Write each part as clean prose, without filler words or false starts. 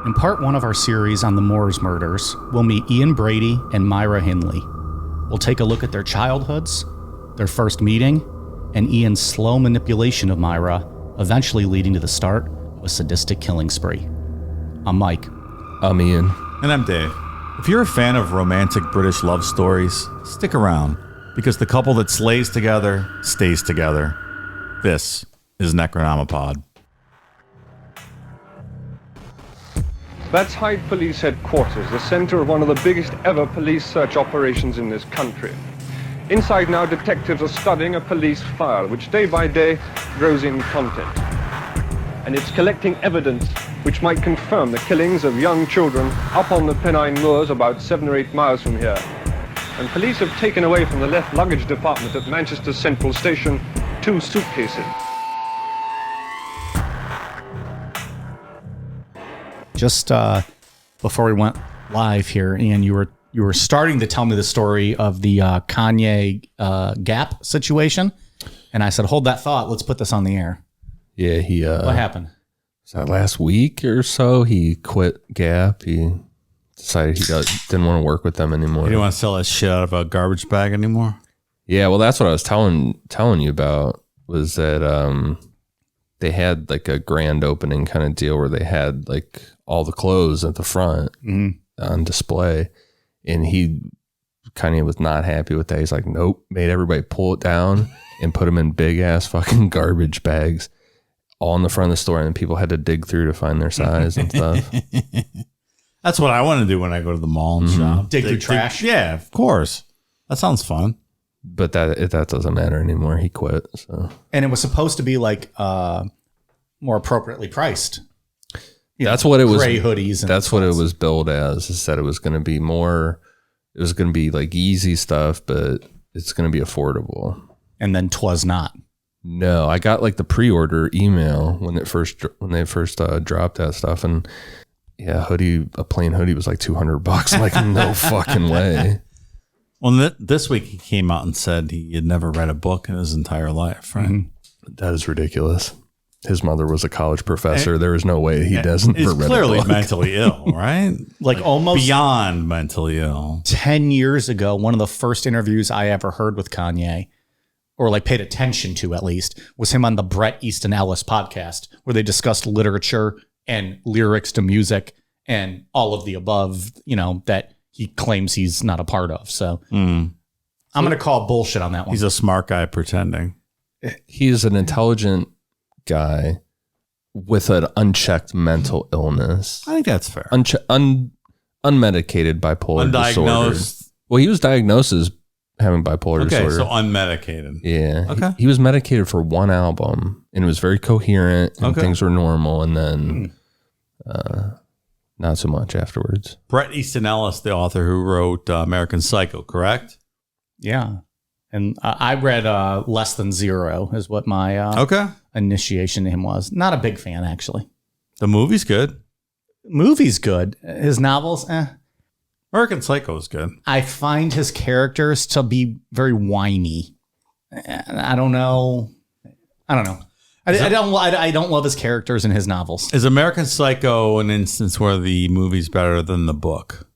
In part one of our series on the Moores murders, we'll meet Ian Brady and Myra Hindley. We'll take a look at their childhoods, their first meeting, and Ian's slow manipulation of Myra, eventually leading to the start of a sadistic killing spree. I'm Mike. I'm Ian. And I'm Dave. If you're a fan of romantic British love stories, stick around, because the couple that slays together stays together. This is Necronomipod. That's Hyde Police Headquarters, the center of one of the biggest ever police search operations in this country. Inside now, detectives are studying a police file, which day by day grows in content. And it's collecting evidence which might confirm the killings of young children up on the Pennine Moors about 7 or 8 miles from here. And police have taken away from the left luggage department at Manchester Central Station 2 suitcases. Just before we went live here, Ian, you were starting to tell me the story of the Kanye Gap situation, and I said, "Hold that thought. Let's put this on the air." Yeah, he. What happened? Was that last week or so? He quit Gap. He decided he didn't want to work with them anymore. You don't want to sell that shit out of a garbage bag anymore? Yeah, well, that's what I was telling you about. Was that they had like a grand opening kind of deal where they had like all the clothes at the front on display, and Kanye was not happy with that. He's like, nope, made everybody pull it down and put them in big ass fucking garbage bags all in the front of the store, and people had to dig through to find their size and stuff. That's what I want to do when I go to the mall and shop. Dig through trash? Yeah, of course. That sounds fun. But that doesn't matter anymore. He quit. So, and it was supposed to be like more appropriately priced. That's what it was. Gray hoodies. And that's what it was billed as. Is that it was going to be more. It was going to be like easy stuff, but it's going to be affordable. And then 'twas not. No, I got like the pre-order email when they first dropped that stuff, and yeah, a plain hoodie was like $200. I'm like, no fucking way. Well, this week he came out and said he had never read a book in his entire life, right? Mm-hmm. That is ridiculous. His mother was a college professor. There is no way he doesn't. He's read clearly a book. mentally ill, right? Like almost beyond mentally ill. 10 years ago, one of the first interviews I ever heard with Kanye, or like paid attention to at least, was him on the Bret Easton Ellis podcast, where they discussed literature and lyrics to music and all of the above, that he claims he's not a part of. So I'm going to call bullshit on that one. He's a smart guy pretending. He's an intelligent guy with an unchecked mental illness. I think that's fair. Unmedicated bipolar disorder. Well, he was diagnosed as having bipolar disorder. Okay, so unmedicated. Yeah. Okay. He was medicated for one album, and it was very coherent, and things were normal, and then not so much afterwards. Bret Easton Ellis, the author who wrote American Psycho, correct? Yeah. And I read Less Than Zero is what my initiation to him was. Not a big fan, actually. The movie's good. Movie's good. His novels, American Psycho is good. I find his characters to be very whiny. I don't know. I don't love his characters in his novels. Is American Psycho an instance where the movie's better than the book?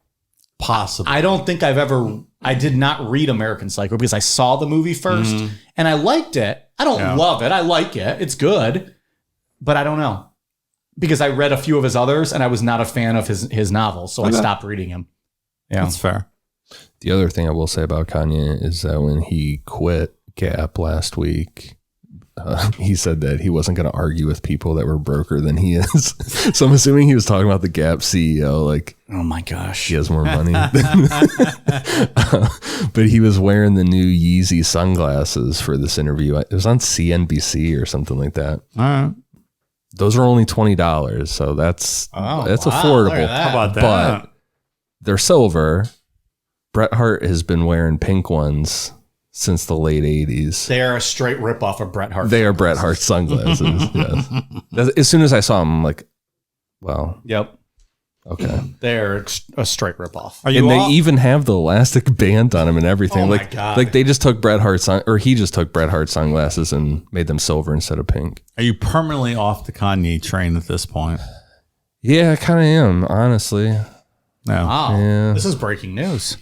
Possibly. I don't think I did not read American Psycho because I saw the movie first and I liked it. I don't love it. I like it. It's good. But I don't know. Because I read a few of his others and I was not a fan of his novels. So I stopped reading him. Yeah. That's fair. The other thing I will say about Kanye is that when he quit Gap last week, he said that he wasn't going to argue with people that were broker than he is. So I'm assuming he was talking about the Gap CEO. Like, oh my gosh, he has more money. But he was wearing the new Yeezy sunglasses for this interview. It was on CNBC or something like that. All right. Those are only $20. So that's affordable. How about that? But they're silver. Bret Hart has been wearing pink ones since the late 80s. They are a straight ripoff of Bret Hart. They are Bret Hart sunglasses. Yes. As soon as I saw them, I'm like, well. Yep. Okay. They're a straight ripoff. And they even have the elastic band on them and everything. Oh my like, God. Like they just took Bret Hart he just took Bret Hart sunglasses and made them silver instead of pink. Are you permanently off the Kanye train at this point? Yeah, I kind of am, honestly. No. Wow. Yeah. This is breaking news.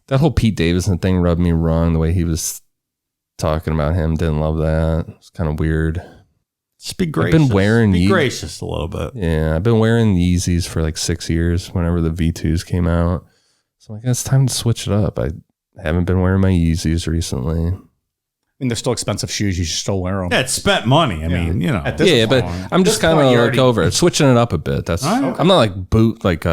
That whole Pete Davidson thing rubbed me wrong. The way he was talking about him, didn't love that. It's kind of weird. Just be gracious. I've been wearing be gracious a little bit. Yeah, I've been wearing Yeezys for like 6 years whenever the V2s came out. So I'm like, it's time to switch it up. I haven't been wearing my Yeezys recently. I mean, they're still expensive shoes. You should still wear them. Yeah, it's spent money. I mean, you know. At this Yeah, point, but I'm just kind of like over it, switching it up a bit. That's All right. I'm not like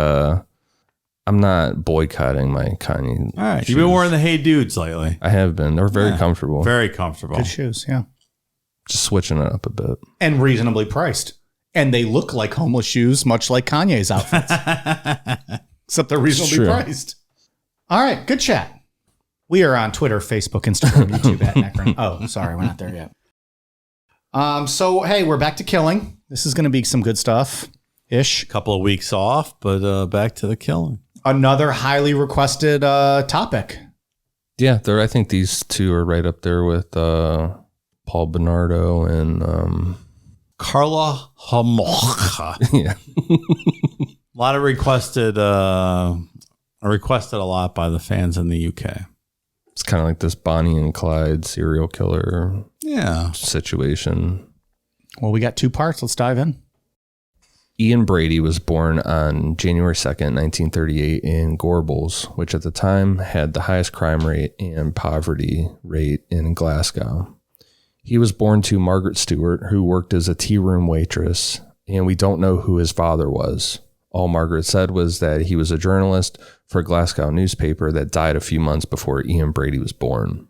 I'm not boycotting my Kanye. All right. shoes. You've been wearing the Hey Dudes lately. I have been. They're very comfortable. Very comfortable. good shoes, yeah. Just switching it up a bit. And reasonably priced. And they look like homeless shoes, much like Kanye's outfits. Except they're reasonably true. priced. All right, good chat. We are on Twitter, Facebook, Instagram, YouTube at Necron. Oh, sorry, we're not there yet. So, hey, we're back to killing. This is going to be some good stuff ish. Couple of weeks off, but back to the killing. Another highly requested topic. Yeah, I think these two are right up there with Paul Bernardo and Carla Homolka. yeah. A lot of requested a lot by the fans in the UK. It's kind of like this Bonnie and Clyde serial killer Yeah. situation. Well, we got two parts. Let's dive in. Ian Brady was born on January 2nd, 1938 in Gorbals, which at the time had the highest crime rate and poverty rate in Glasgow. He was born to Margaret Stewart, who worked as a tea room waitress, and we don't know who his father was. All Margaret said was that he was a journalist for a Glasgow newspaper that died a few months before Ian Brady was born.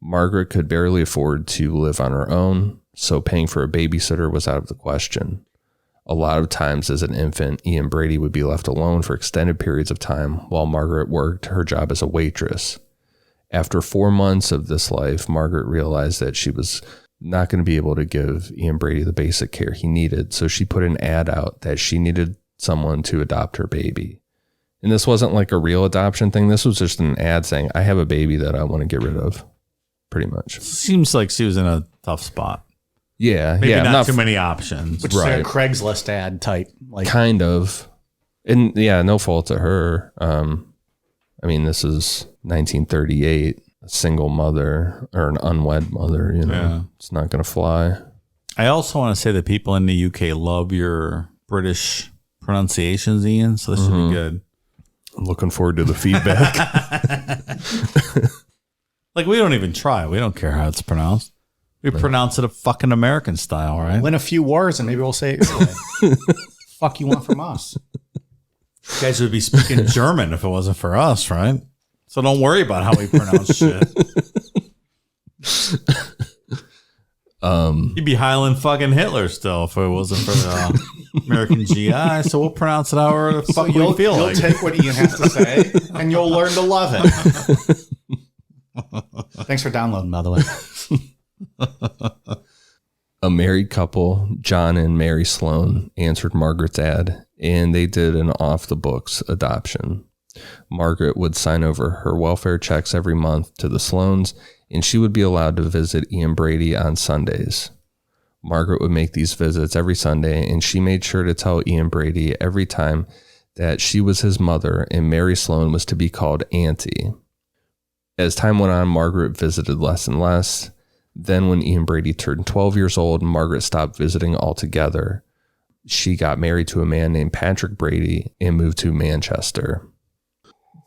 Margaret could barely afford to live on her own, so paying for a babysitter was out of the question. A lot of times as an infant, Ian Brady would be left alone for extended periods of time while Margaret worked her job as a waitress. After 4 months of this life, Margaret realized that she was not going to be able to give Ian Brady the basic care he needed, so she put an ad out that she needed someone to adopt her baby. And this wasn't like a real adoption thing. This was just an ad saying, I have a baby that I want to get rid of, pretty much. Seems like she was in a tough spot. Yeah. Maybe yeah, not too many options. Which Right. is like a Craigslist ad type. Like, kind of. And yeah, no fault to her. I mean, this is 1938, a single mother or an unwed mother, you know, Yeah. It's not going to fly. I also want to say that people in the UK love your British pronunciations, Ian, so this should be good. I'm looking forward to the feedback. Like, we don't even try. We don't care how it's pronounced. We pronounce it a fucking American style, right? win a few wars and maybe we'll say it your way. Fuck you want from us? You guys would be speaking German if it wasn't for us, right? So don't worry about how we pronounce shit. You'd be Highland fucking Hitler still if it wasn't for the American GI. So we'll pronounce it however the fuck we feel You'll like. take what Ian has to say and you'll learn to love it. Thanks for downloading, by the way. A married couple, John and Mary Sloan, answered Margaret's ad, and they did an off-the-books adoption. Margaret would sign over her welfare checks every month to the Sloans, and she would be allowed to visit Ian Brady on Sundays. Margaret would make these visits every Sunday, and she made sure to tell Ian Brady every time that she was his mother and Mary Sloan was to be called Auntie. As time went on, Margaret visited less and less. Then when Ian Brady turned 12 years old, Margaret stopped visiting altogether. She got married to a man named Patrick Brady and moved to Manchester.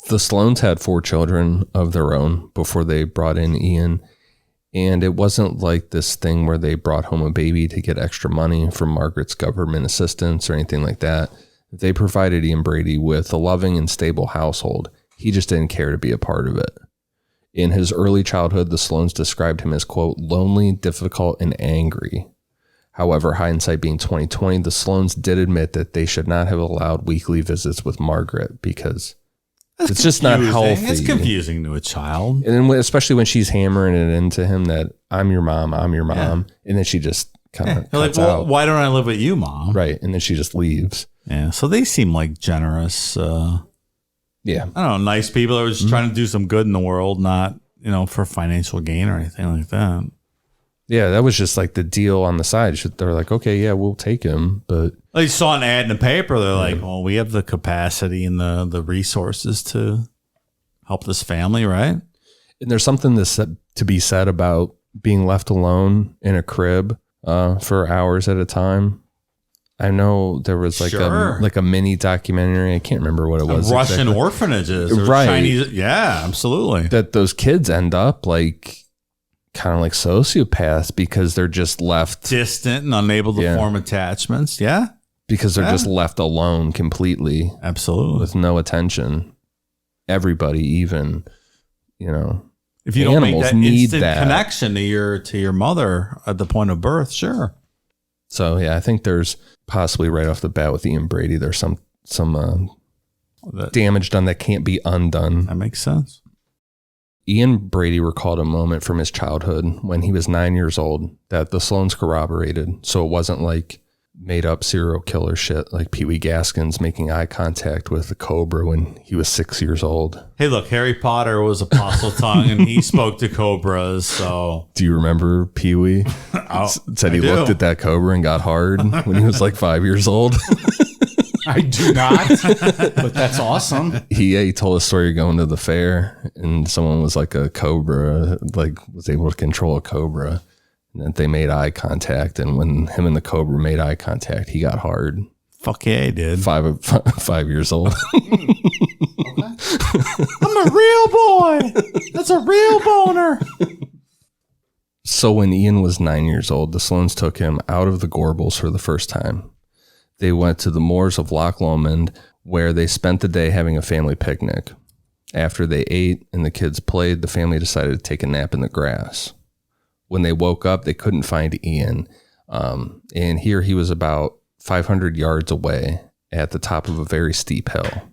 The Sloans had 4 children of their own before they brought in Ian. And it wasn't like this thing where they brought home a baby to get extra money from Margaret's government assistance or anything like that. They provided Ian Brady with a loving and stable household. He just didn't care to be a part of it. In his early childhood, the Sloans described him as, quote, lonely, difficult, and angry. However, hindsight being 2020, the Sloans did admit that they should not have allowed weekly visits with Margaret because it's just not healthy. It's confusing to a child. And then, especially when she's hammering it into him that I'm your mom. And then she just kind of You're like, cuts well, out. why don't I live with you, Mom? Right. And then she just leaves. Yeah. So they seem like generous, Yeah. I don't know, nice people that were just trying to do some good in the world, not, for financial gain or anything like that. Yeah, that was just like the deal on the side. They're like, okay, yeah, we'll take him. But they saw an ad in the paper. They're like, well, we have the capacity and the resources to help this family, right? And there's something to be said about being left alone in a crib for hours at a time. I know there was like a mini documentary. I can't remember what it was. Russian orphanages, or right? Chinese, yeah, absolutely. That those kids end up like kind of like sociopaths because they're just left distant and unable to form attachments. Yeah, because they're just left alone completely, absolutely, with no attention. Everybody, even if you don't make that instant connection to your mother at the point of birth, sure. So yeah, I think there's possibly right off the bat with Ian Brady, there's some damage done that can't be undone. That makes sense. Ian Brady recalled a moment from his childhood when he was 9 years old that the Sloans corroborated. So it wasn't like made up serial killer shit like Pee Wee Gaskins making eye contact with the cobra when he was 6 years old. Hey, look, Harry Potter was Apostle Tongue and he spoke to cobras. So do you remember Pee Wee? Said he looked at that cobra and got hard when he was like 5 years old. I do not, but that's awesome. He told a story going to the fair and someone was like a cobra, like was able to control a cobra, and then they made eye contact. And when him and the cobra made eye contact, he got hard. Fuck yeah, he did. 5 years old. I'm a real boy. That's a real boner. So when Ian was 9 years old, the Sloans took him out of the Gorbals for the first time. They went to the moors of Loch Lomond, where they spent the day having a family picnic. After they ate and the kids played, the family decided to take a nap in the grass. When they woke up, they couldn't find Ian. And here he was about 500 yards away at the top of a very steep hill.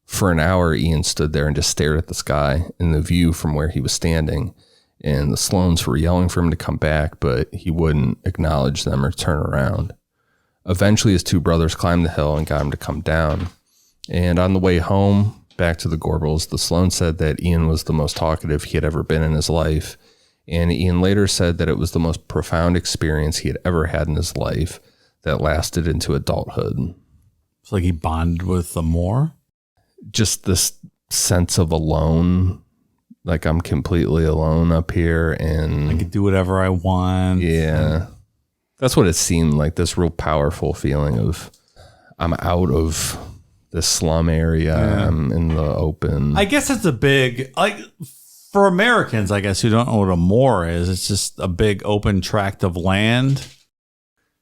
For an hour, Ian stood there and just stared at the sky and the view from where he was standing. And the Sloans were yelling for him to come back, but he wouldn't acknowledge them or turn around. Eventually, his two brothers climbed the hill and got him to come down. And on the way home, back to the Gorbals, the Sloan said that Ian was the most talkative he had ever been in his life. And Ian later said that it was the most profound experience he had ever had in his life that lasted into adulthood. It's like he bonded with the moor? Just this sense of alone, like I'm completely alone up here and I can do whatever I want. Yeah. That's what it seemed like, this real powerful feeling of I'm out of the slum area. Yeah. I'm in the open. I guess it's a big, like for Americans, I guess, who don't know what a moor is, it's just a big open tract of land.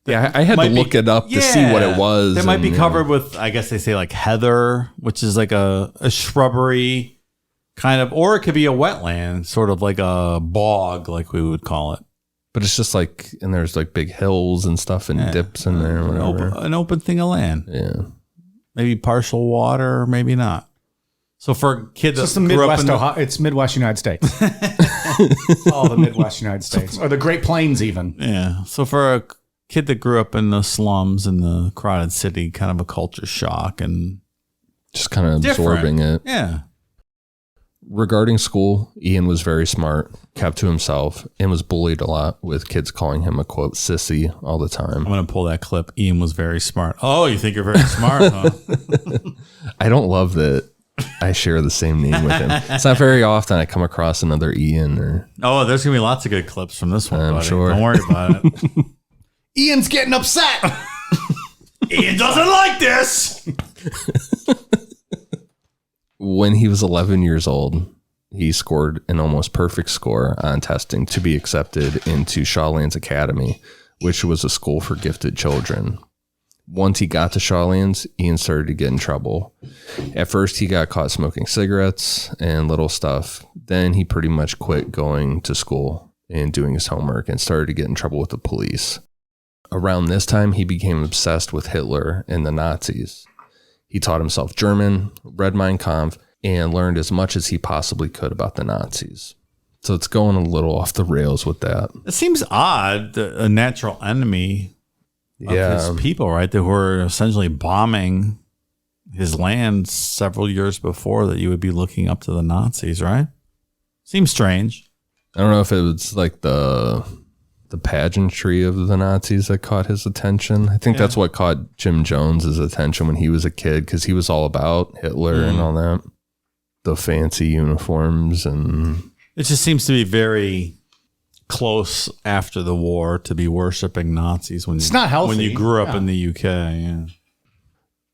Yeah, I had to look it up to see what it was. They might be covered with, I guess they say like heather, which is like a shrubbery kind of, or it could be a wetland, sort of like a bog, like we would call it. But it's just like, and there's like big hills and stuff and dips in there. An open thing of land. Yeah. Maybe partial water, maybe not. So for a kid that's Midwest, Ohio, it's Midwest United States. All the Midwest United States. Or the Great Plains even. Yeah. So for a kid that grew up in the slums in the crowded city, kind of a culture shock and just kind of absorbing it. Yeah. Regarding school, Ian was very smart, kept to himself, and was bullied a lot, with kids calling him a, quote, sissy all the time. I'm going to pull that clip. Ian was very smart. Oh, you think you're very smart, huh? I don't love that I share the same name with him. It's not very often I come across another Ian. Or oh, there's going to be lots of good clips from this one, I'm buddy. sure. Don't worry about it. Ian's getting upset. Ian doesn't like this. When he was 11 years old, he scored an almost perfect score on testing to be accepted into Shawlands Academy, which was a school for gifted children. Once he got to Shawlands, Ian started to get in trouble. At first, he got caught smoking cigarettes and little stuff. Then he pretty much quit going to school and doing his homework and started to get in trouble with the police. Around this time, he became obsessed with Hitler and the Nazis. He taught himself German, read Mein Kampf, and learned as much as he possibly could about the Nazis. So it's going a little off the rails with that. It seems odd, a natural enemy of his people, right? That were essentially bombing his land several years before, that you would be looking up to the Nazis, right? Seems strange. I don't know if it was like the the pageantry of the Nazis that caught his attention. I think that's what caught Jim Jones's attention when he was a kid, because he was all about Hitler and all that. The fancy uniforms, and it just seems to be very close after the war to be worshiping Nazis when it's not healthy. When you grew up in the UK. Yeah.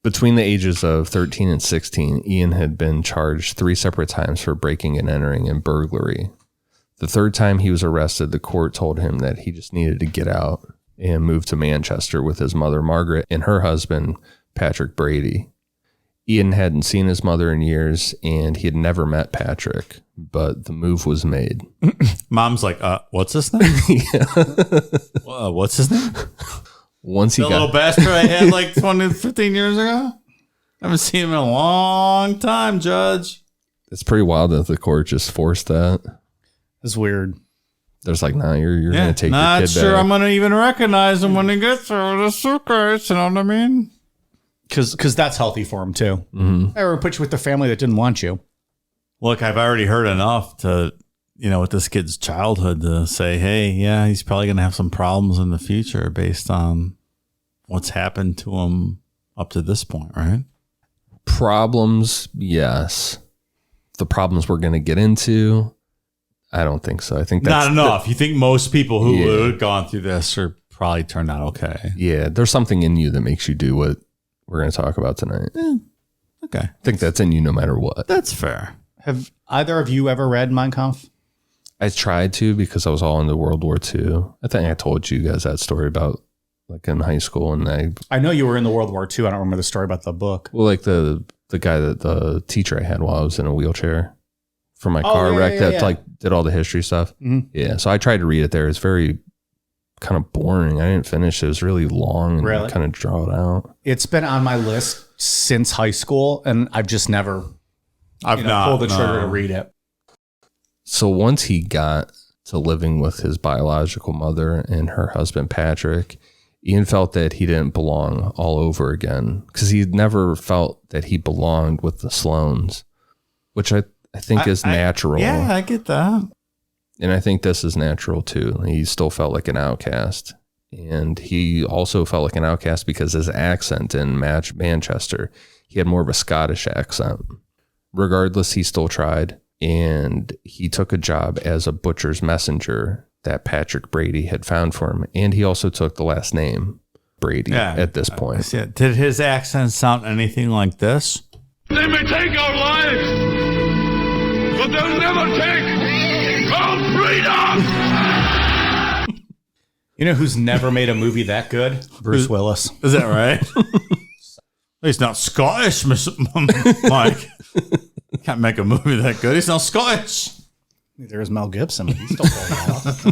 Between the ages of 13 and 16, Ian had been charged 3 separate times for breaking and entering and burglary. The third time he was arrested, the court told him that he just needed to get out and move to Manchester with his mother, Margaret, and her husband, Patrick Brady. Ian hadn't seen his mother in years, and he had never met Patrick, but the move was made. Mom's like, what's his name? What's his name? Once he the little bastard I had like 15 years ago? I haven't seen him in a long time, Judge. It's pretty wild that the court just forced that. It's weird. There's like, nah, you're going to take your kid not sure back. I'm going to even recognize him when he gets there with a suitcase, you know what I mean? Because that's healthy for him, too. Everyone put you with the family that didn't want you. Look, I've already heard enough to, with this kid's childhood to say, hey, yeah, he's probably going to have some problems in the future based on what's happened to him up to this point, right? Problems, yes. The problems we're going to get into, I don't think so. I think that's not enough. You think most people who have gone through this are probably turned out okay? Yeah, there's something in you that makes you do what we're going to talk about tonight. Yeah. Okay. I think that's in you no matter what. That's fair. Have either of you ever read Mein Kampf? I tried to because I was all into World War II. I think I told you guys that story about like in high school, and I know you were in the World War II. I don't remember the story about the book. Well, like the guy that the teacher I had while I was in a wheelchair for my car wreck that like did all the history stuff. Mm-hmm. Yeah, so I tried to read it there. It's very kind of boring. I didn't finish it. It was really long and kind of draw it out. It's been on my list since high school, and I've just never pulled the trigger to read it. So once he got to living with his biological mother and her husband, Patrick, Ian felt that he didn't belong all over again because he'd never felt that he belonged with the Sloans, which I think is natural. Yeah, I get that. And I think this is natural too. He still felt like an outcast. And he also felt like an outcast because his accent in Manchester, he had more of a Scottish accent. Regardless, he still tried. And he took a job as a butcher's messenger that Patrick Brady had found for him. And he also took the last name Brady at this point. Did his accent sound anything like this? They may take our lives, but they'll never take our freedom! You know who's never made a movie that good? Bruce Willis. Is that right? He's not Scottish, Mike. Can't make a movie that good. He's not Scottish. Neither is Mel Gibson. He's still pulling off.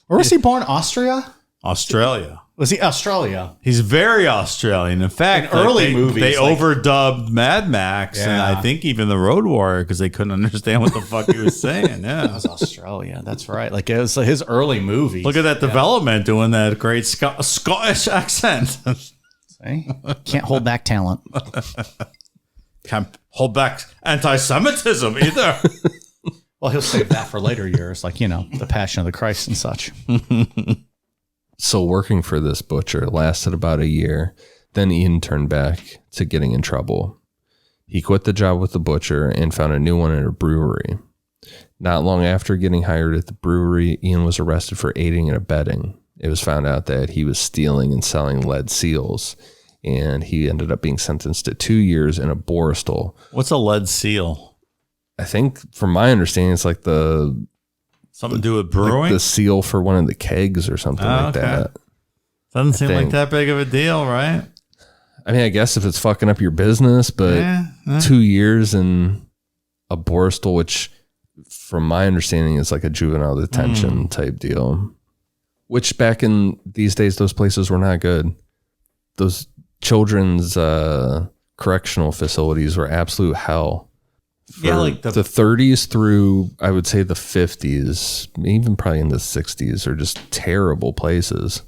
Or was he born Austria? Australia. Was he Australia? He's very Australian. In fact, early movies, they overdubbed Mad Max and I think even The Road Warrior because they couldn't understand what the fuck he was saying. Yeah, that was Australia. That's right. Like it was his early movies. Look at that development doing that great Scottish accent. See? Can't hold back talent. Can't hold back anti-Semitism either. Well, he'll save that for later years, like, the Passion of the Christ and such. So working for this butcher lasted about a year. Then Ian turned back to getting in trouble. He quit the job with the butcher and found a new one at a brewery. Not long after getting hired at the brewery, Ian was arrested for aiding and abetting. It was found out that he was stealing and selling lead seals, and he ended up being sentenced to 2 years in a Borstal. What's a lead seal? I think, from my understanding, it's like something to do with brewing? Like the seal for one of the kegs or something like that. Doesn't seem like that big of a deal, right? I mean, I guess if it's fucking up your business, but 2 years in a Borstal, which from my understanding is like a juvenile detention type deal, which back in these days, those places were not good. Those children's correctional facilities were absolute hell. Like the 30s through, I would say, the 50s, even probably in the 60s, are just terrible places.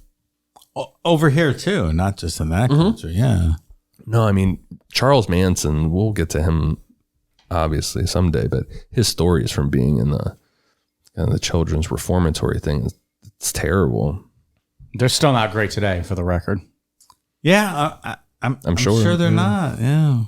Over here, too, not just in that country, yeah. No, I mean, Charles Manson, we'll get to him, obviously, someday, but his stories from being in the children's reformatory thing, It's terrible. They're still not great today, for the record. Yeah, I'm sure they're not. Yeah.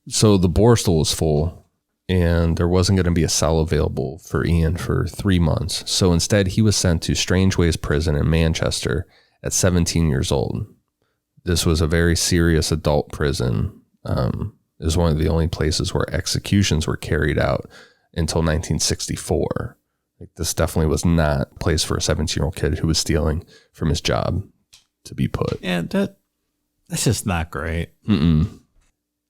So the Borstal was full, and there wasn't going to be a cell available for Ian for 3 months. So instead, he was sent to Strangeways Prison in Manchester at 17 years old. This was a very serious adult prison. It was one of the only places where executions were carried out until 1964. Like, this definitely was not a place for a 17-year-old kid who was stealing from his job to be put. Yeah, that's just not great.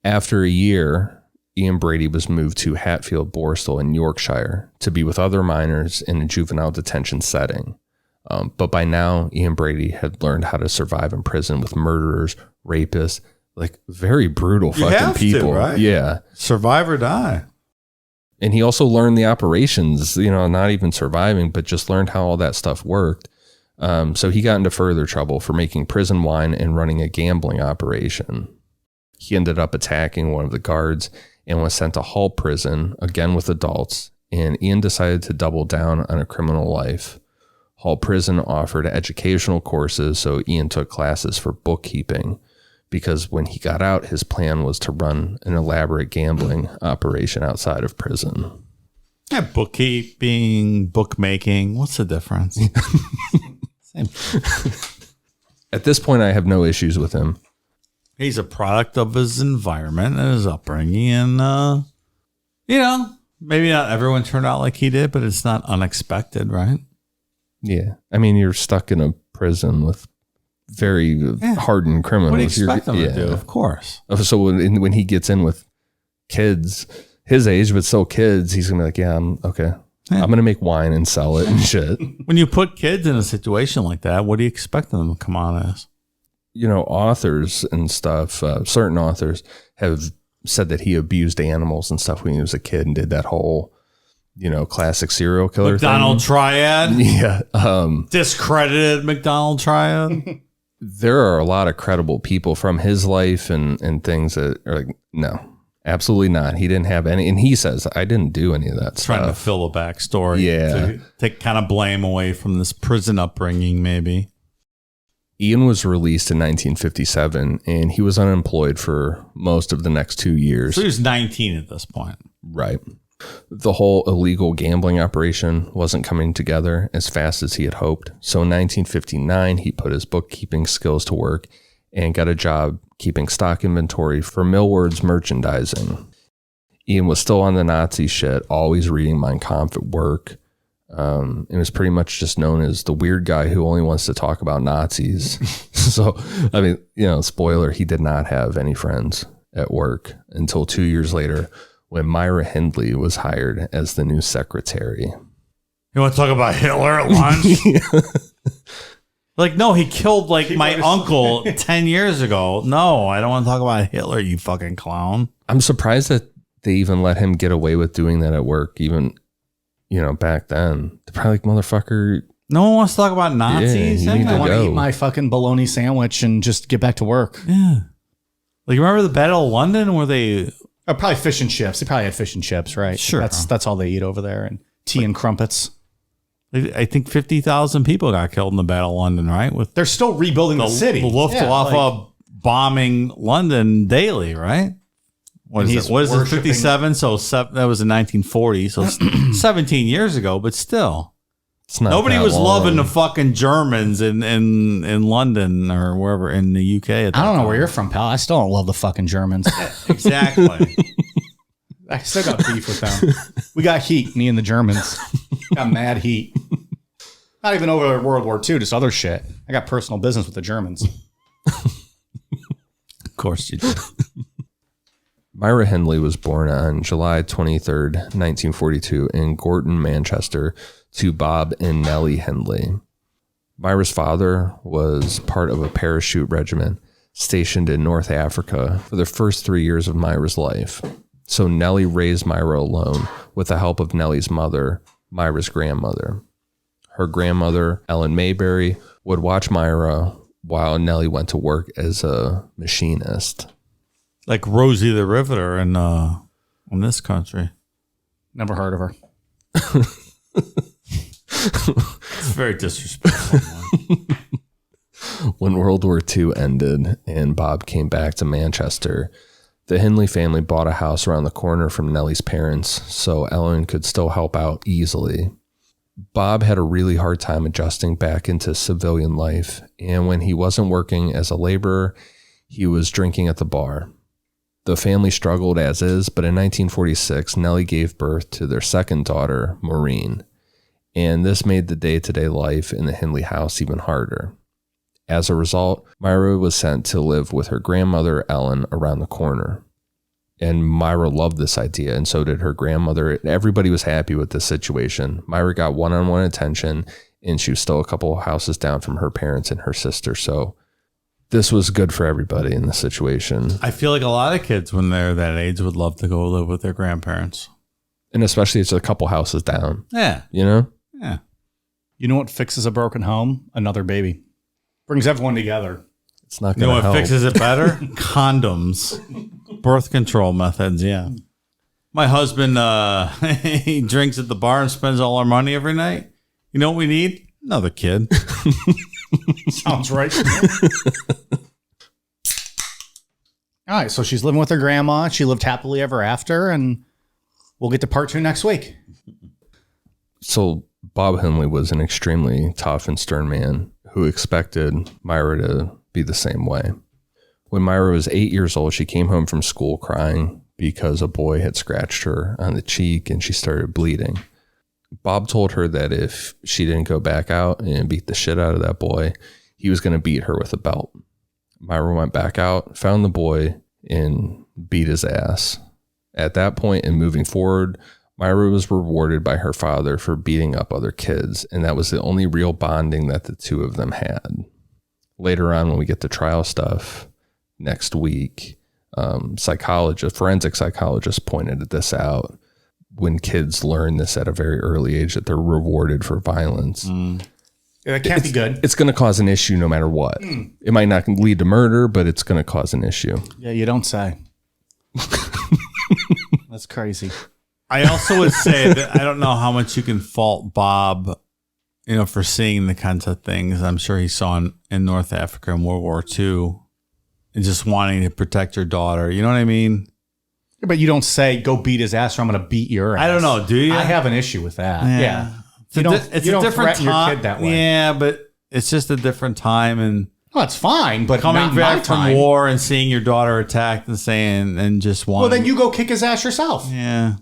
After a year, Ian Brady was moved to Hatfield Borstal in Yorkshire to be with other minors in a juvenile detention setting. But by now, Ian Brady had learned how to survive in prison with murderers, rapists, like very brutal fucking people. Right? Yeah. Survive or die. And he also learned the operations, not even surviving, but just learned how all that stuff worked. So he got into further trouble for making prison wine and running a gambling operation. He ended up attacking one of the guards and was sent to Hull prison, again with adults, and Ian decided to double down on a criminal life. Hull prison offered educational courses, so Ian took classes for bookkeeping, because when he got out, his plan was to run an elaborate gambling operation outside of prison. Yeah, bookkeeping, bookmaking, what's the difference? Same. At this point, I have no issues with him. He's a product of his environment and his upbringing. And, maybe not everyone turned out like he did, but it's not unexpected, right? Yeah. I mean, you're stuck in a prison with very hardened criminals. What do you expect them to do? Of course. So when he gets in with kids his age, but still kids, he's going to be like, yeah, I'm okay. Yeah. I'm going to make wine and sell it and shit. When you put kids in a situation like that, what do you expect them to come on as? Authors and stuff, certain authors have said that he abused animals and stuff when he was a kid and did that whole, classic serial killer McDonald thing. triad? Yeah. Discredited McDonald triad? There are a lot of credible people from his life and things that are like, no, absolutely not. He didn't have any. And he says, I didn't do any of that stuff. Trying to fill a backstory. Yeah. To take kind of blame away from this prison upbringing, maybe. Ian was released in 1957, and he was unemployed for most of the next 2 years. So he was 19 at this point. Right. The whole illegal gambling operation wasn't coming together as fast as he had hoped. So in 1959, he put his bookkeeping skills to work and got a job keeping stock inventory for Millward's merchandising. Ian was still on the Nazi shit, always reading Mein Kampf at work. It was pretty much just known as the weird guy who only wants to talk about Nazis. So, I mean, spoiler, he did not have any friends at work until 2 years later when Myra Hindley was hired as the new secretary. You want to talk about Hitler at lunch? Like, no, he killed my uncle 10 years ago. No, I don't want to talk about Hitler, you fucking clown. I'm surprised that they even let him get away with doing that at work, even back then. They're probably like, motherfucker. No one wants to talk about Nazis. Yeah, I want to eat my fucking bologna sandwich and just get back to work. Yeah. Like, remember the Battle of London where they... Probably fish and chips. They probably had fish and chips, right? Sure. That's all they eat over there. And tea and crumpets. I think 50,000 people got killed in the Battle of London, right? They're still rebuilding the city. The Luftwaffe bombing London daily, right? What is it? 57? So that was in 1940. So 17 years ago, but still. It's not Nobody was long. loving the fucking Germans in London or wherever in the UK. I don't know where you're from, pal. I still don't love the fucking Germans. Exactly. I still got beef with them. We got heat, me and the Germans. Got mad heat. Not even over World War II, just other shit. I got personal business with the Germans. Of course you did. Myra Hindley was born on July 23rd, 1942 in Gorton, Manchester, to Bob and Nellie Hindley. Myra's father was part of a parachute regiment stationed in North Africa for the first 3 years of Myra's life. So Nellie raised Myra alone with the help of Nellie's mother, Myra's grandmother. Her grandmother, Ellen Mayberry, would watch Myra while Nellie went to work as a machinist. Like Rosie the Riveter in this country. Never heard of her. very disrespectful. When World War II ended and Bob came back to Manchester, the Hindley family bought a house around the corner from Nellie's parents, so Ellen could still help out easily. Bob had a really hard time adjusting back into civilian life, and when he wasn't working as a laborer, he was drinking at the bar. The family struggled as is, but in 1946, Nellie gave birth to their second daughter, Maureen, and this made the day-to-day life in the Hindley house even harder. As a result, Myra was sent to live with her grandmother, Ellen, around the corner. And Myra loved this idea, and so did her grandmother. Everybody was happy with this situation. Myra got one-on-one attention, and she was still a couple houses down from her parents and her sister. So this was good for everybody in the situation. I feel like a lot of kids, when they're that age, would love to go live with their grandparents. And especially it's a couple houses down. Yeah. You know? Yeah. You know what fixes a broken home? Another baby. Brings everyone together. It's not You going know to help. what fixes it better? Condoms. Birth control methods, yeah. My husband, he drinks at the bar and spends all our money every night. You know what we need? Another kid. Sounds right. All right, so she's living with her grandma. She lived happily ever after, and we'll get to part 2 next week. So Bob Hindley was an extremely tough and stern man who expected Myra to be the same way. When Myra was 8 years old, she came home from school crying because a boy had scratched her on the cheek and she started bleeding. Bob told her that if she didn't go back out and beat the shit out of that boy, he was going to beat her with a belt. Myra went back out, found the boy, and beat his ass. At that point and moving forward, Myra was rewarded by her father for beating up other kids, and that was the only real bonding that the two of them had. Later on, when we get to trial stuff next week, forensic psychologists pointed this out. When kids learn this at a very early age, that they're rewarded for violence. It can't be good. It's going to cause an issue no matter what. It might not lead to murder, but it's going to cause an issue. Yeah, you don't say. That's crazy. I also would say that I don't know how much you can fault Bob, for seeing the kinds of things I'm sure he saw in North Africa in World War II and just wanting to protect your daughter. You know what I mean? But you don't say, go beat his ass or I'm going to beat your ass. I don't know. Do you? I have an issue with that. Yeah. It's a different threaten time. your kid that way. Yeah, but it's just a different time. And Well, it's fine, but coming not back my from time. war and seeing your daughter attacked and saying, and just wanting. Well, then you go kick his ass yourself. Yeah.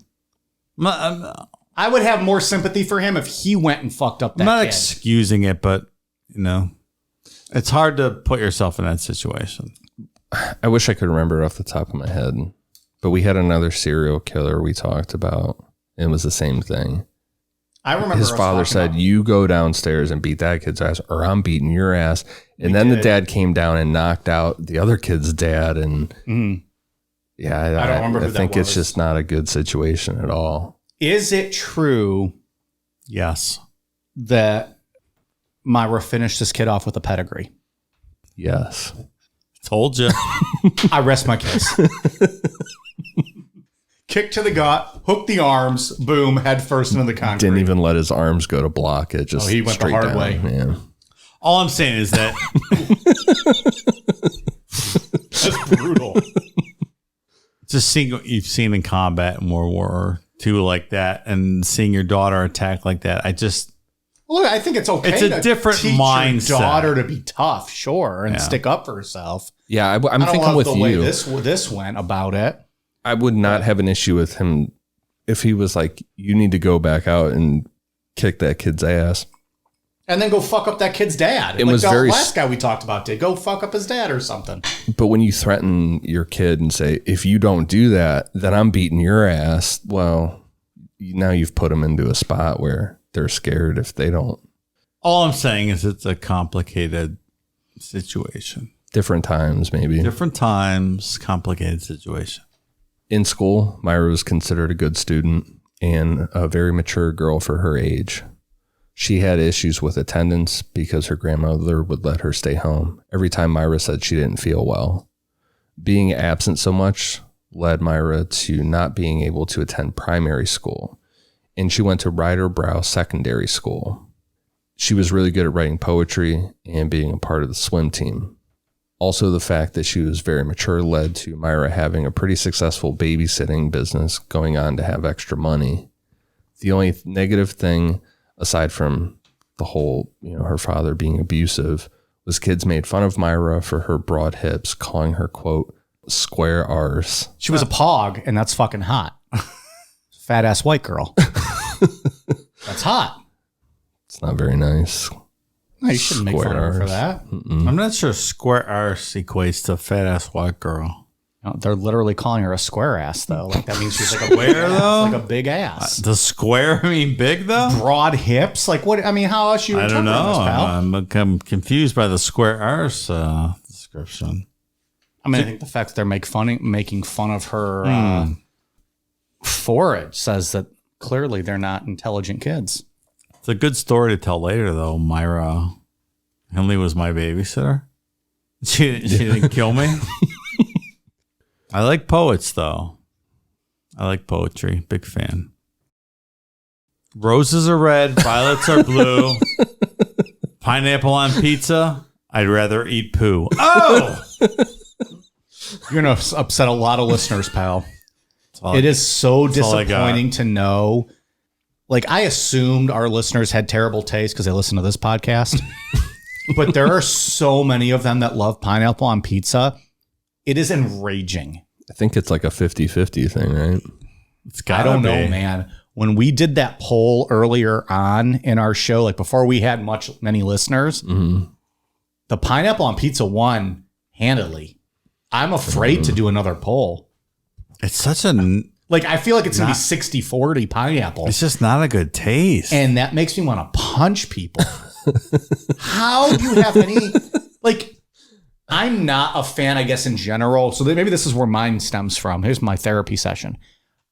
I would have more sympathy for him if he went and fucked up that I'm not kid. excusing it, but, it's hard to put yourself in that situation. I wish I could remember it off the top of my head, but we had another serial killer we talked about. It was the same thing. I remember His us father talking said, about- you go downstairs and beat that kid's ass or I'm beating your ass. And then the dad came down and knocked out the other kid's dad. And yeah, I don't remember who I that think it's was. just not a good situation at all. Is it true Yes. that Myra finished this kid off with a pedigree? Yes. Told you. I rest my case. Kick to the gut, hook the arms, boom, head first into the concrete. Didn't even let his arms go to block it. Just he went the straight hard down. way. Yeah. All I'm saying is that That's brutal. just seeing what you've seen in combat in World War II like that and seeing your daughter attacked like that, Look, I think it's okay. It's a to different teach mindset. your daughter to be tough, sure, and Yeah. stick up for herself. Yeah, I'm I don't thinking love with the way you. this went about it. I would not have an issue with him if he was like, you need to go back out and kick that kid's ass. And then go fuck up that kid's dad. It like was the very last guy we talked about did. Go fuck up his dad or something. But when you threaten your kid and say, if you don't do that, then I'm beating your ass. Well, now you've put them into a spot where they're scared if they don't. all I'm saying is it's a complicated situation. Different times, maybe. Different times, complicated situation. In school, Myra was considered a good student and a very mature girl for her age. She had issues with attendance because her grandmother would let her stay home every time Myra said she didn't feel well. Being absent so much led Myra to not being able to attend primary school, and she went to Ryder Brow Secondary School. She was really good at writing poetry and being a part of the swim team. Also, the fact that she was very mature led to Myra having a pretty successful babysitting business, going on to have extra money. The only negative thing, aside from the whole, her father being abusive, was kids made fun of Myra for her broad hips, calling her, quote, square R's. She was a pog, and that's fucking hot. Fat ass white girl. That's hot. It's not very nice. No, you shouldn't make fun of her for that. I'm not sure square arse equates to fat ass white girl. No, they're literally calling her a square ass, though. Like that means she's like a big ass, though? like a big ass. Does square mean big though? Broad hips. Like what? I mean, how else you? I don't know. This, pal? I'm confused by the square arse description. I mean, I think the fact that they're making fun of her for it says that clearly they're not intelligent kids. It's a good story to tell later, though. Myra Hindley was my babysitter. She didn't kill me. I like poets, though. I like poetry. Big fan. Roses are red, violets are blue. Pineapple on pizza. I'd rather eat poo. Oh! You're going to upset a lot of listeners, pal. It is so disappointing to know. Like, I assumed our listeners had terrible taste because they listen to this podcast. But there are so many of them that love pineapple on pizza. It is enraging. I think it's like a 50-50 thing, right? I don't know, man. When we did that poll earlier on in our show, like before we had many listeners, the pineapple on pizza won handily. I'm afraid to do another poll. It's such a... Like, I feel like it's going to be 60-40 pineapple. It's just not a good taste. And that makes me want to punch people. How do you have any... Like, I'm not a fan, I guess, in general. So maybe this is where mine stems from. Here's my therapy session.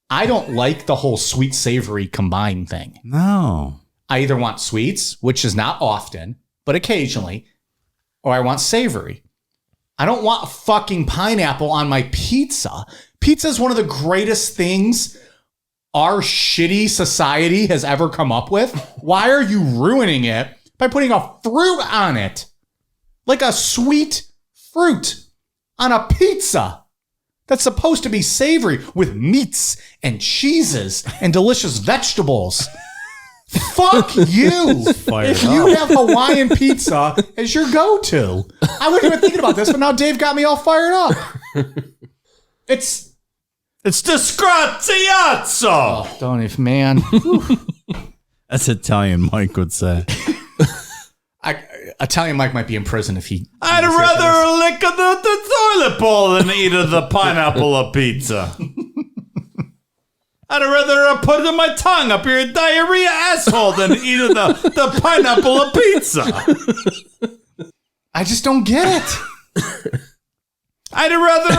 I don't like the whole sweet savory combined thing. No. I either want sweets, which is not often, but occasionally, or I want savory. I don't want fucking pineapple on my pizza. Pizza is one of the greatest things our shitty society has ever come up with. Why are you ruining it by putting a fruit on it? Like a sweet fruit on a pizza that's supposed to be savory with meats and cheeses and delicious vegetables. Fuck you. If you have Hawaiian pizza as your go-to. I wasn't even thinking about this, but now Dave got me all fired up. It's disgraziato. Oh, don't even, man. That's Italian Mike would say. Italian Mike might be in prison if he... I'd rather lick the toilet bowl than eat of the pineapple of pizza. I'd rather put my tongue up your diarrhea asshole than eat of the pineapple of pizza. I just don't get it. I'd rather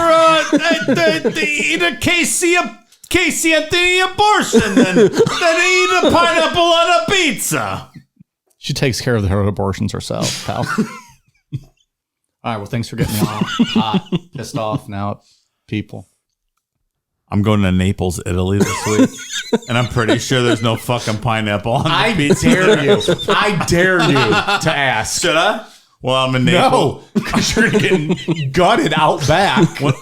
eat a Casey Anthony abortion than eat a pineapple on a pizza. She takes care of her abortions herself, pal. All right, well, thanks for getting me all hot, pissed off now at people. I'm going to Naples, Italy this week, and I'm pretty sure there's no fucking pineapple on the pizza. I dare you to ask. Should I? Well, I'm in Naples. No, because you're getting gutted out back. Well,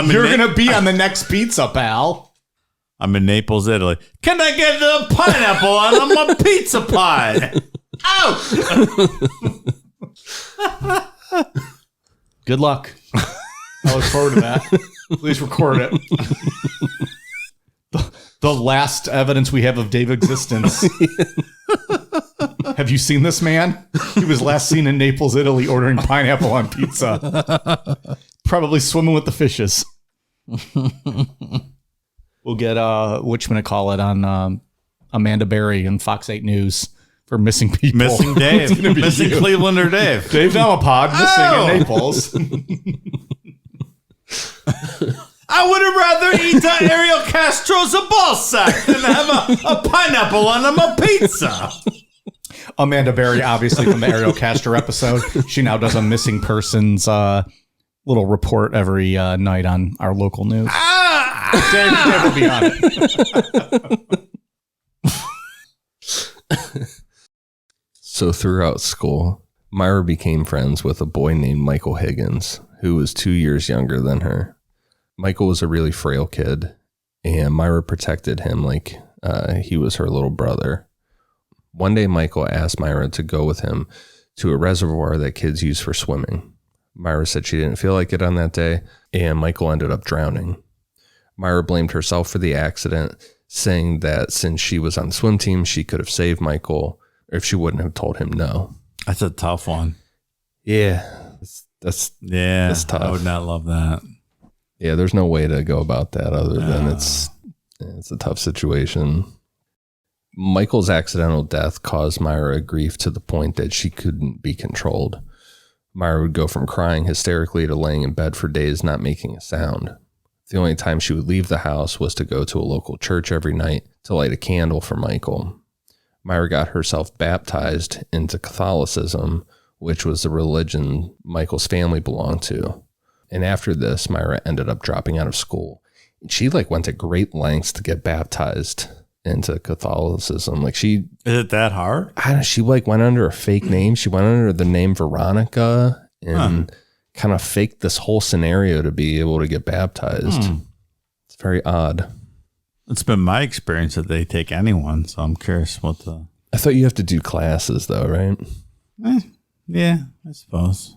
you're going to be on the next pizza, pal. I'm in Naples, Italy. Can I get the pineapple on my pizza pie? Ow! Good luck. I look forward to that. Please record it. The last evidence we have of Dave's existence. Have you seen this man? He was last seen in Naples, Italy, ordering pineapple on pizza. Probably swimming with the fishes. We'll get, whatchamacallit on Amanda Berry and Fox 8 News for missing people. Missing Dave. Missing you. Cleveland or Dave. Dave Namapod missing in Naples. I would have rather eat Ariel Castro's a ball sack than have a pineapple on my pizza. Amanda Berry, obviously from the Ariel Castro episode. She now does a missing persons little report every night on our local news. Dave will be on it. So throughout school, Myra became friends with a boy named Michael Higgins, who was 2 years younger than her. Michael was a really frail kid, and Myra protected him like he was her little brother. One day, Michael asked Myra to go with him to a reservoir that kids use for swimming. Myra said she didn't feel like it on that day, and Michael ended up drowning. Myra blamed herself for the accident, saying that since she was on the swim team, she could have saved Michael if she wouldn't have told him no. That's a tough one. Yeah, that's tough. I would not love that. Yeah, there's no way to go about that other than it's a tough situation. Michael's accidental death caused Myra grief to the point that she couldn't be controlled. Myra would go from crying hysterically to laying in bed for days not making a sound. The only time she would leave the house was to go to a local church every night to light a candle for Michael. Myra got herself baptized into Catholicism, which was the religion Michael's family belonged to. And after this, Myra ended up dropping out of school. She went to great lengths to get baptized into Catholicism. Is it that hard? She went under a fake name. She went under the name Veronica and kind of faked this whole scenario to be able to get baptized. It's very odd. It's been my experience that they take anyone, so I'm curious what the... I thought you have to do classes though, right? Yeah, I suppose.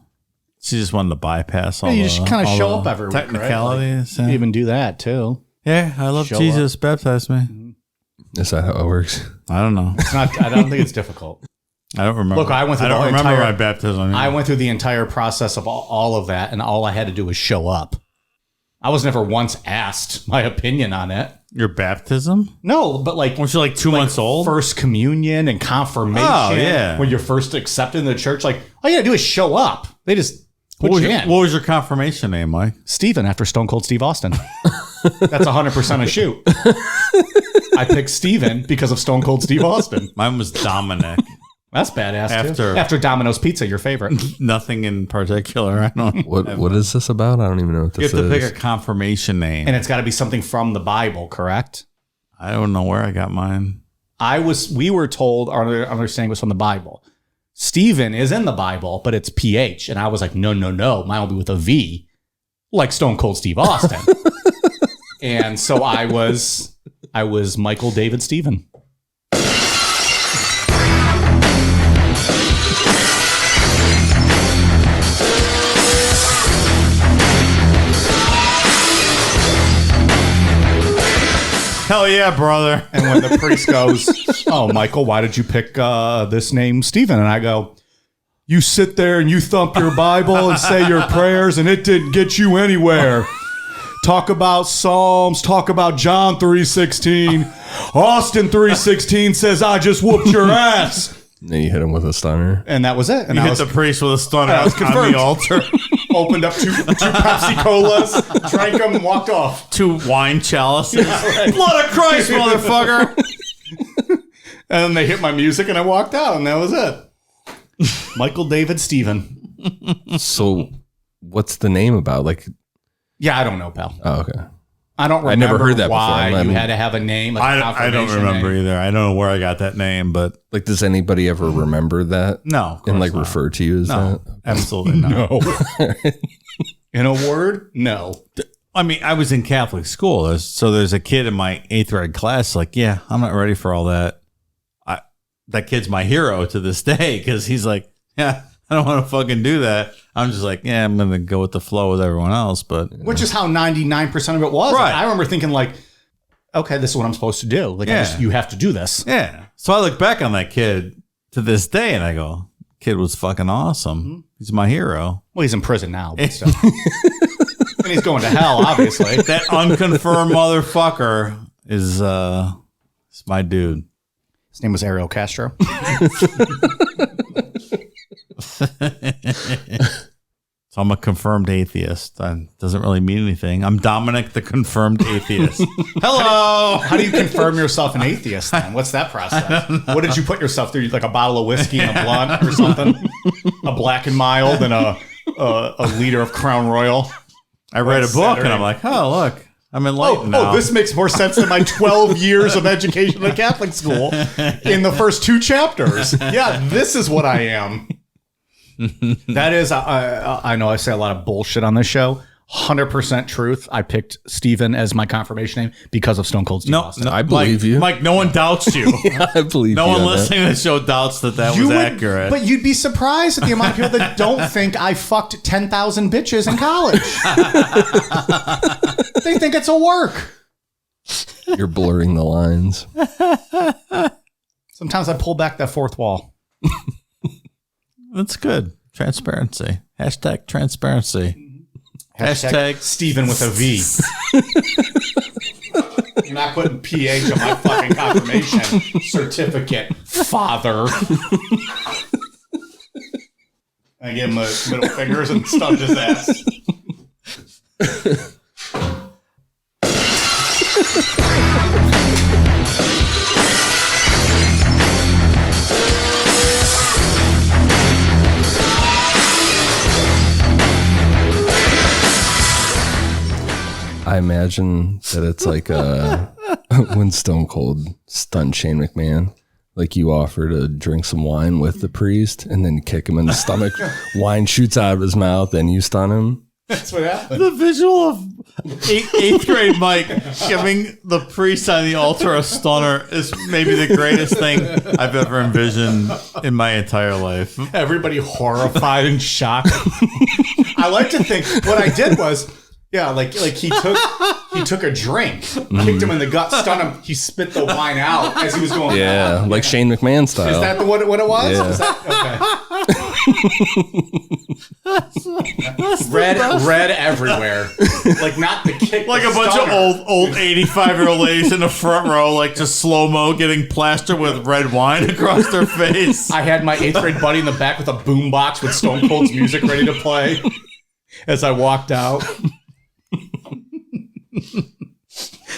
She just wanted to bypass all you the... just kind of show up every week, technicalities. right? You even do that too. Yeah, I love Show Jesus. Baptize me. Is that how it works? I don't know. It's not. I don't think it's difficult. I don't remember. Look, I went through I don't the remember entire- my baptism. I went through the entire process of all of that, and all I had to do was show up. I was never once asked my opinion on it. Your baptism? No, but Was you 2 months old? First communion and confirmation. Oh, yeah. When you're first accepted in the church, all you gotta do is show up. They just put What you in. was your confirmation name, Mike? Steven after Stone Cold Steve Austin. That's 100% a shoot. I picked Steven because of Stone Cold Steve Austin. Mine was Dominic. That's badass too. After Domino's Pizza, your favorite. Nothing in particular. I don't. What is this about? I don't even know what this You have is. to pick a confirmation name. And it's got to be something from the Bible, correct? I don't know where I got mine. We were told our understanding was from the Bible. Stephen is in the Bible, but it's PH. And I was like, no. Mine will be with a V, like Stone Cold Steve Austin. And so I was Michael David Stephen. Hell yeah, brother. And when the priest goes, oh, Michael, why did you pick this name, Stephen? And I go, you sit there and you thump your Bible and say your prayers, and it didn't get you anywhere. Talk about Psalms, talk about John 3:16. Austin 3:16 says, I just whooped your ass. And then you hit him with a stunner. And that was it. And You I hit was the priest with a stunner I was on confirmed. the altar. opened up two Pepsi Colas, drank them, and walked off. 2 wine chalices. Right. Blood of Christ, motherfucker. And then they hit my music, and I walked out, and that was it. Michael David Stephen. So what's the name about? Yeah, I don't know, pal. Oh, okay. I don't remember I never heard that why before. you had to have a name. I don't remember either. I don't know where I got that name, but Does anybody ever remember that? no. And not. refer to you as No, that? absolutely not. No. In a word, no. I mean, I was in Catholic school, so there's a kid in my 8th grade class like, yeah, I'm not ready for all that. That kid's my hero to this day because he's like, yeah, I don't want to fucking do that. I'm just like, yeah, I'm going to go with the flow with everyone else. But Which is how 99% of it was. Right. I remember thinking okay, this is what I'm supposed to do. You have to do this. yeah. So I look back on that kid to this day and I go, kid was fucking awesome. Mm-hmm. He's my hero. Well, he's in prison now. But still. And he's going to hell, obviously. That unconfirmed motherfucker is my dude. His name was Ariel Castro. So I'm a confirmed atheist. That doesn't really mean anything. I'm Dominic, the confirmed atheist. Hello. How do you confirm yourself an atheist then? What's that process? What did you put yourself through? Like a bottle of whiskey and a blunt or something? A Black and Mild and a liter of Crown Royal? I read a book Saturday. and I'm like, oh, look, I'm enlightened now. This makes more sense than my 12 years of education in a Catholic school in the first 2 chapters. Yeah, this is what I am. That is, I know I say a lot of bullshit on this show. 100% truth. I picked Steven as my confirmation name because of Stone Cold Steve Austin. I believe you. Mike, no one doubts you. I believe no you. one listening to the show doubts that was accurate. But you'd be surprised at the amount of people that don't think I fucked 10,000 bitches in college. They think it's a work. You're blurring the lines. Sometimes I pull back that fourth wall. That's good. Transparency. Hashtag transparency. Hashtag Steven with a V. You're not putting PH on my fucking confirmation certificate, father. I give him the middle fingers and stuffed his ass. I imagine that it's like when Stone Cold stunned Shane McMahon. Like you offer to drink some wine with the priest and then kick him in the stomach. Wine shoots out of his mouth and you stun him. That's what happened. The visual of eighth grade Mike giving the priest on the altar a stunner is maybe the greatest thing I've ever envisioned in my entire life. Everybody horrified and shocked. I like to think what I did was, yeah, like he took a drink, kicked him in the gut, stunned him. He spit the wine out as he was going. Yeah, like Shane McMahon style. Is that what it was? Yeah. Is that, okay. red everywhere. Like not the kick. Like the a bunch stunner. of old 85-year-old ladies in the front row, like just slow-mo getting plastered with red wine across their face. I had my 8th grade buddy in the back with a boombox with Stone Cold's music ready to play as I walked out.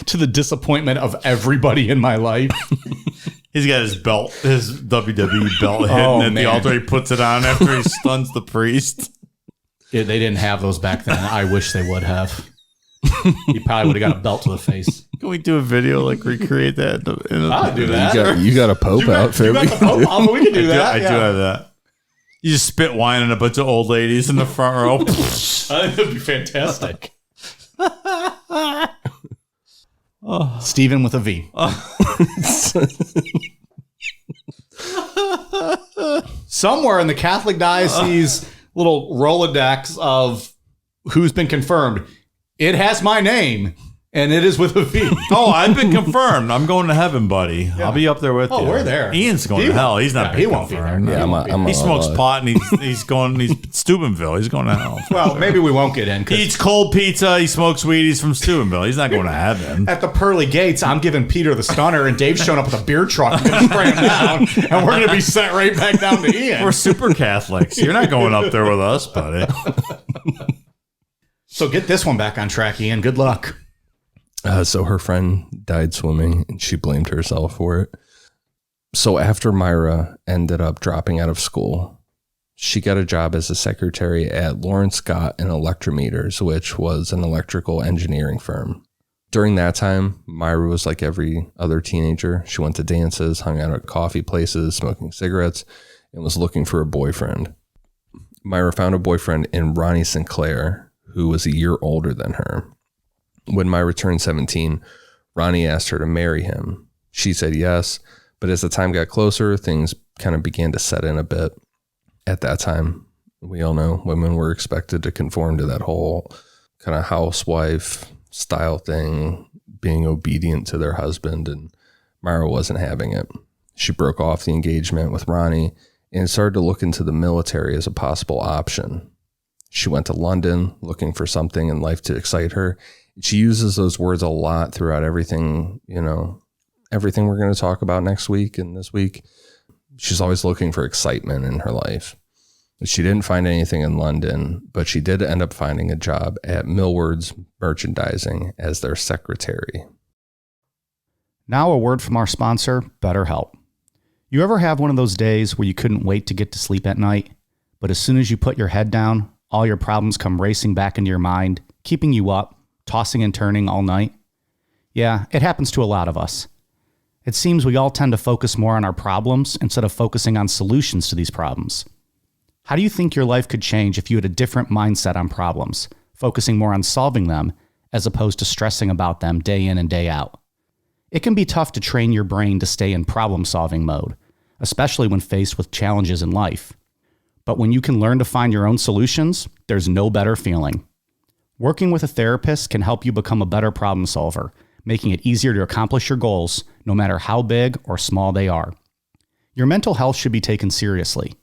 To the disappointment of everybody in my life. He's got his belt, his WWE belt hidden at the altar. He puts it on after he stuns the priest. Yeah, they didn't have those back then. I wish they would have. He probably would have got a belt to the face. Can we do a video, like recreate that? I'll do that. You got a Pope outfit. You got the Pope? Oh, we can do that. I do have that. You just spit wine in a bunch of old ladies in the front row. I think that'd be fantastic. Steven with a V. Somewhere in the Catholic diocese little Rolodex of who's been confirmed, it has my name, and it is with a V. Oh, I've been confirmed. I'm going to heaven, buddy. Yeah. I'll be up there with you. Oh, we're there. Ian's going to hell. He's not. He won't be there. Yeah, He smokes pot and he's Steubenville. He's going to hell. Well, maybe we won't get in. He eats cold pizza. He smokes weed. He's from Steubenville. He's not going to heaven. At the pearly gates, I'm giving Peter the stunner, and Dave's showing up with a beer truck and gonna spray him down, and we're going to be sent right back down to Ian. We're super Catholics. You're not going up there with us, buddy. So get this one back on track, Ian. Good luck. So her friend died swimming and she blamed herself for it. So after Myra ended up dropping out of school, she got a job as a secretary at Lawrence Scott and Electrometers, which was an electrical engineering firm. During that time, Myra was like every other teenager. She went to dances, hung out at coffee places, smoking cigarettes, and was looking for a boyfriend. Myra found a boyfriend in Ronnie Sinclair, who was a year older than her. When Myra turned 17, Ronnie asked her to marry him. She said yes, but as the time got closer, things kind of began to set in a bit. At that time, we all know women were expected to conform to that whole kind of housewife style thing, being obedient to their husband, and Myra wasn't having it. She broke off the engagement with Ronnie and started to look into the military as a possible option. She went to London looking for something in life to excite her. She uses those words a lot throughout everything, everything we're going to talk about next week and this week. She's always looking for excitement in her life. She didn't find anything in London, but she did end up finding a job at Millward's Merchandising as their secretary. Now a word from our sponsor, BetterHelp. You ever have one of those days where you couldn't wait to get to sleep at night, but as soon as you put your head down, all your problems come racing back into your mind, keeping you up, tossing and turning all night? Yeah, it happens to a lot of us. It seems we all tend to focus more on our problems instead of focusing on solutions to these problems. How do you think your life could change if you had a different mindset on problems, focusing more on solving them as opposed to stressing about them day in and day out? It can be tough to train your brain to stay in problem-solving mode, especially when faced with challenges in life. But when you can learn to find your own solutions, there's no better feeling. Working with a therapist can help you become a better problem solver, making it easier to accomplish your goals, no matter how big or small they are. Your mental health should be taken seriously.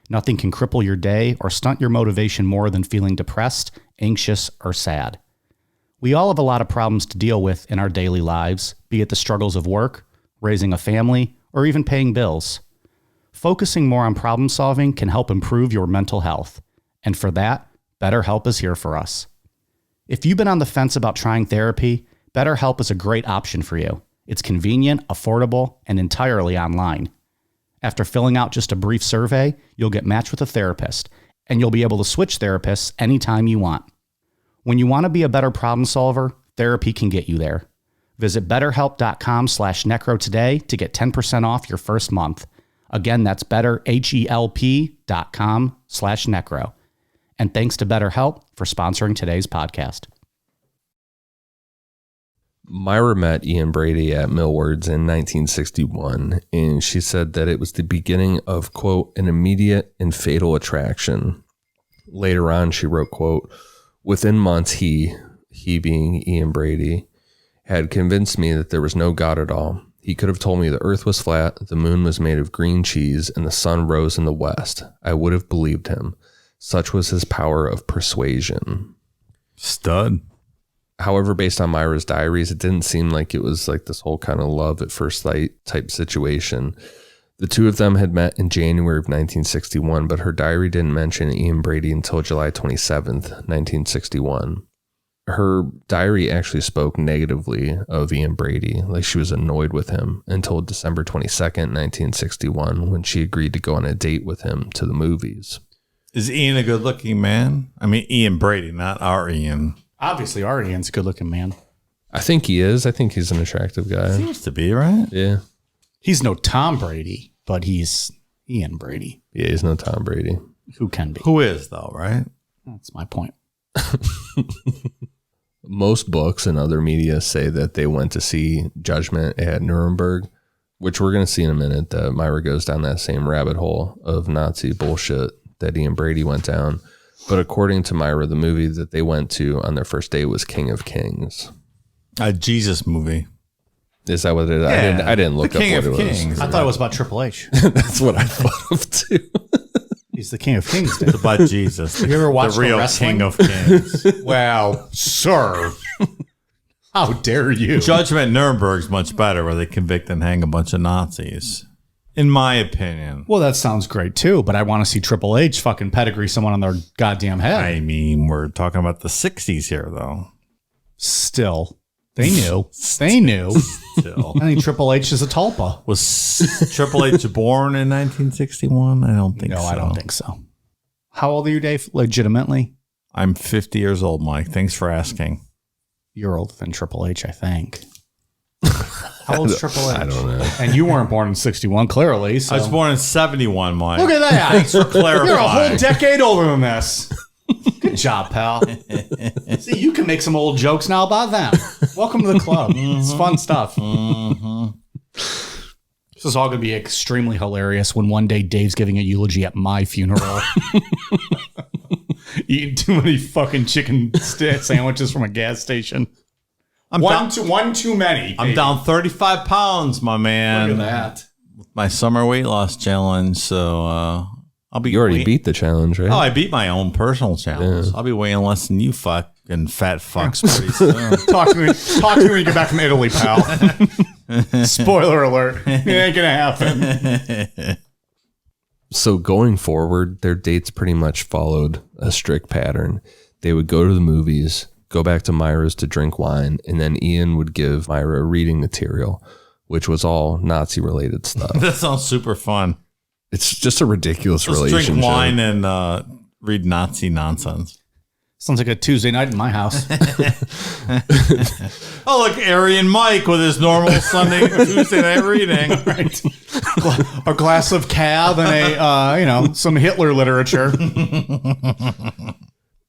Nothing can cripple your day or stunt your motivation more than feeling depressed, anxious, or sad. We all have a lot of problems to deal with in our daily lives, be it the struggles of work, raising a family, or even paying bills. Focusing more on problem solving can help improve your mental health. And for that, BetterHelp is here for us. If you've been on the fence about trying therapy, BetterHelp is a great option for you. It's convenient, affordable, and entirely online. After filling out just a brief survey, you'll get matched with a therapist, and you'll be able to switch therapists anytime you want. When you want to be a better problem solver, therapy can get you there. Visit betterhelp.com/necro today to get 10% off your first month. Again, that's betterhelp.com/necro. And thanks to BetterHelp for sponsoring today's podcast. Myra met Ian Brady at Millward's in 1961, and she said that it was the beginning of, quote, an immediate and fatal attraction. Later on, she wrote, quote, within months, he being Ian Brady, had convinced me that there was no God at all. He could have told me the earth was flat, the moon was made of green cheese, and the sun rose in the west. I would have believed him. Such was his power of persuasion. Stud. However, based on Myra's diaries, it didn't seem like it was like this whole kind of love at first sight type situation. The two of them had met in January of 1961, but her diary didn't mention Ian Brady until July 27th, 1961. Her diary actually spoke negatively of Ian Brady, like she was annoyed with him, until December 22nd, 1961, when she agreed to go on a date with him to the movies. Is Ian a good-looking man? I mean, Ian Brady, not our Ian. Obviously, our Ian's a good-looking man. I think he is. I think he's an attractive guy. Seems to be, right? Yeah. He's no Tom Brady, but he's Ian Brady. Yeah, he's no Tom Brady. Who can be? Who is, though, right? That's my point. Most books and other media say that they went to see Judgment at Nuremberg, which we're going to see in a minute, that Myra goes down that same rabbit hole of Nazi bullshit that Ian Brady went down. But according to Myra, the movie that they went to on their first date was King of Kings. A Jesus movie. Is that what it is? Yeah, I didn't look up King what of it was. Kings. I thought it was about Triple H. That's what I thought of too. He's the King of Kings. It's about Jesus. Have you ever watched the real wrestling? King of Kings? Well, sir. How dare you? Judgment Nuremberg's much better, where they convict and hang a bunch of Nazis. In my opinion. Well, that sounds great too, but I want to see Triple H fucking pedigree someone on their goddamn head. I mean, we're talking about the 60s here, though. Still. They knew. They knew. Still. I think Triple H is a tulpa. Was Triple H born in 1961? I don't think so. No, I don't think so. How old are you, Dave? Legitimately? I'm 50 years old, Mike. Thanks for asking. You're older than Triple H, I think. How old is Triple H? I don't know. And you weren't born in 61, clearly. So. I was born in 71, Mike. Look at that. Thanks for clarifying. You're a whole decade older than this. Good job, pal. See, you can make some old jokes now about them. Welcome to the club. It's fun stuff. This is all going to be extremely hilarious when one day Dave's giving a eulogy at my funeral. Eating too many fucking chicken sandwiches from a gas station. One too many. I'm down 35 pounds, my man. Look at that. My summer weight loss challenge. So I'll be. You already beat the challenge, right? Oh, I beat my own personal challenge. Yeah. I'll be weighing less than you fucking fat fucks pretty soon. Talk to me when you get back from Italy, pal. Spoiler alert. It ain't going to happen. So going forward, their dates pretty much followed a strict pattern. They would go to the movies, go back to Myra's to drink wine, and then Ian would give Myra reading material, which was all Nazi-related stuff. That sounds super fun. It's just a ridiculous Let's relationship. drink wine and read Nazi nonsense. Sounds like a Tuesday night in my house. Oh, look, Aryan Mike with his normal Sunday, Tuesday night reading. Right. A glass of cab and some Hitler literature.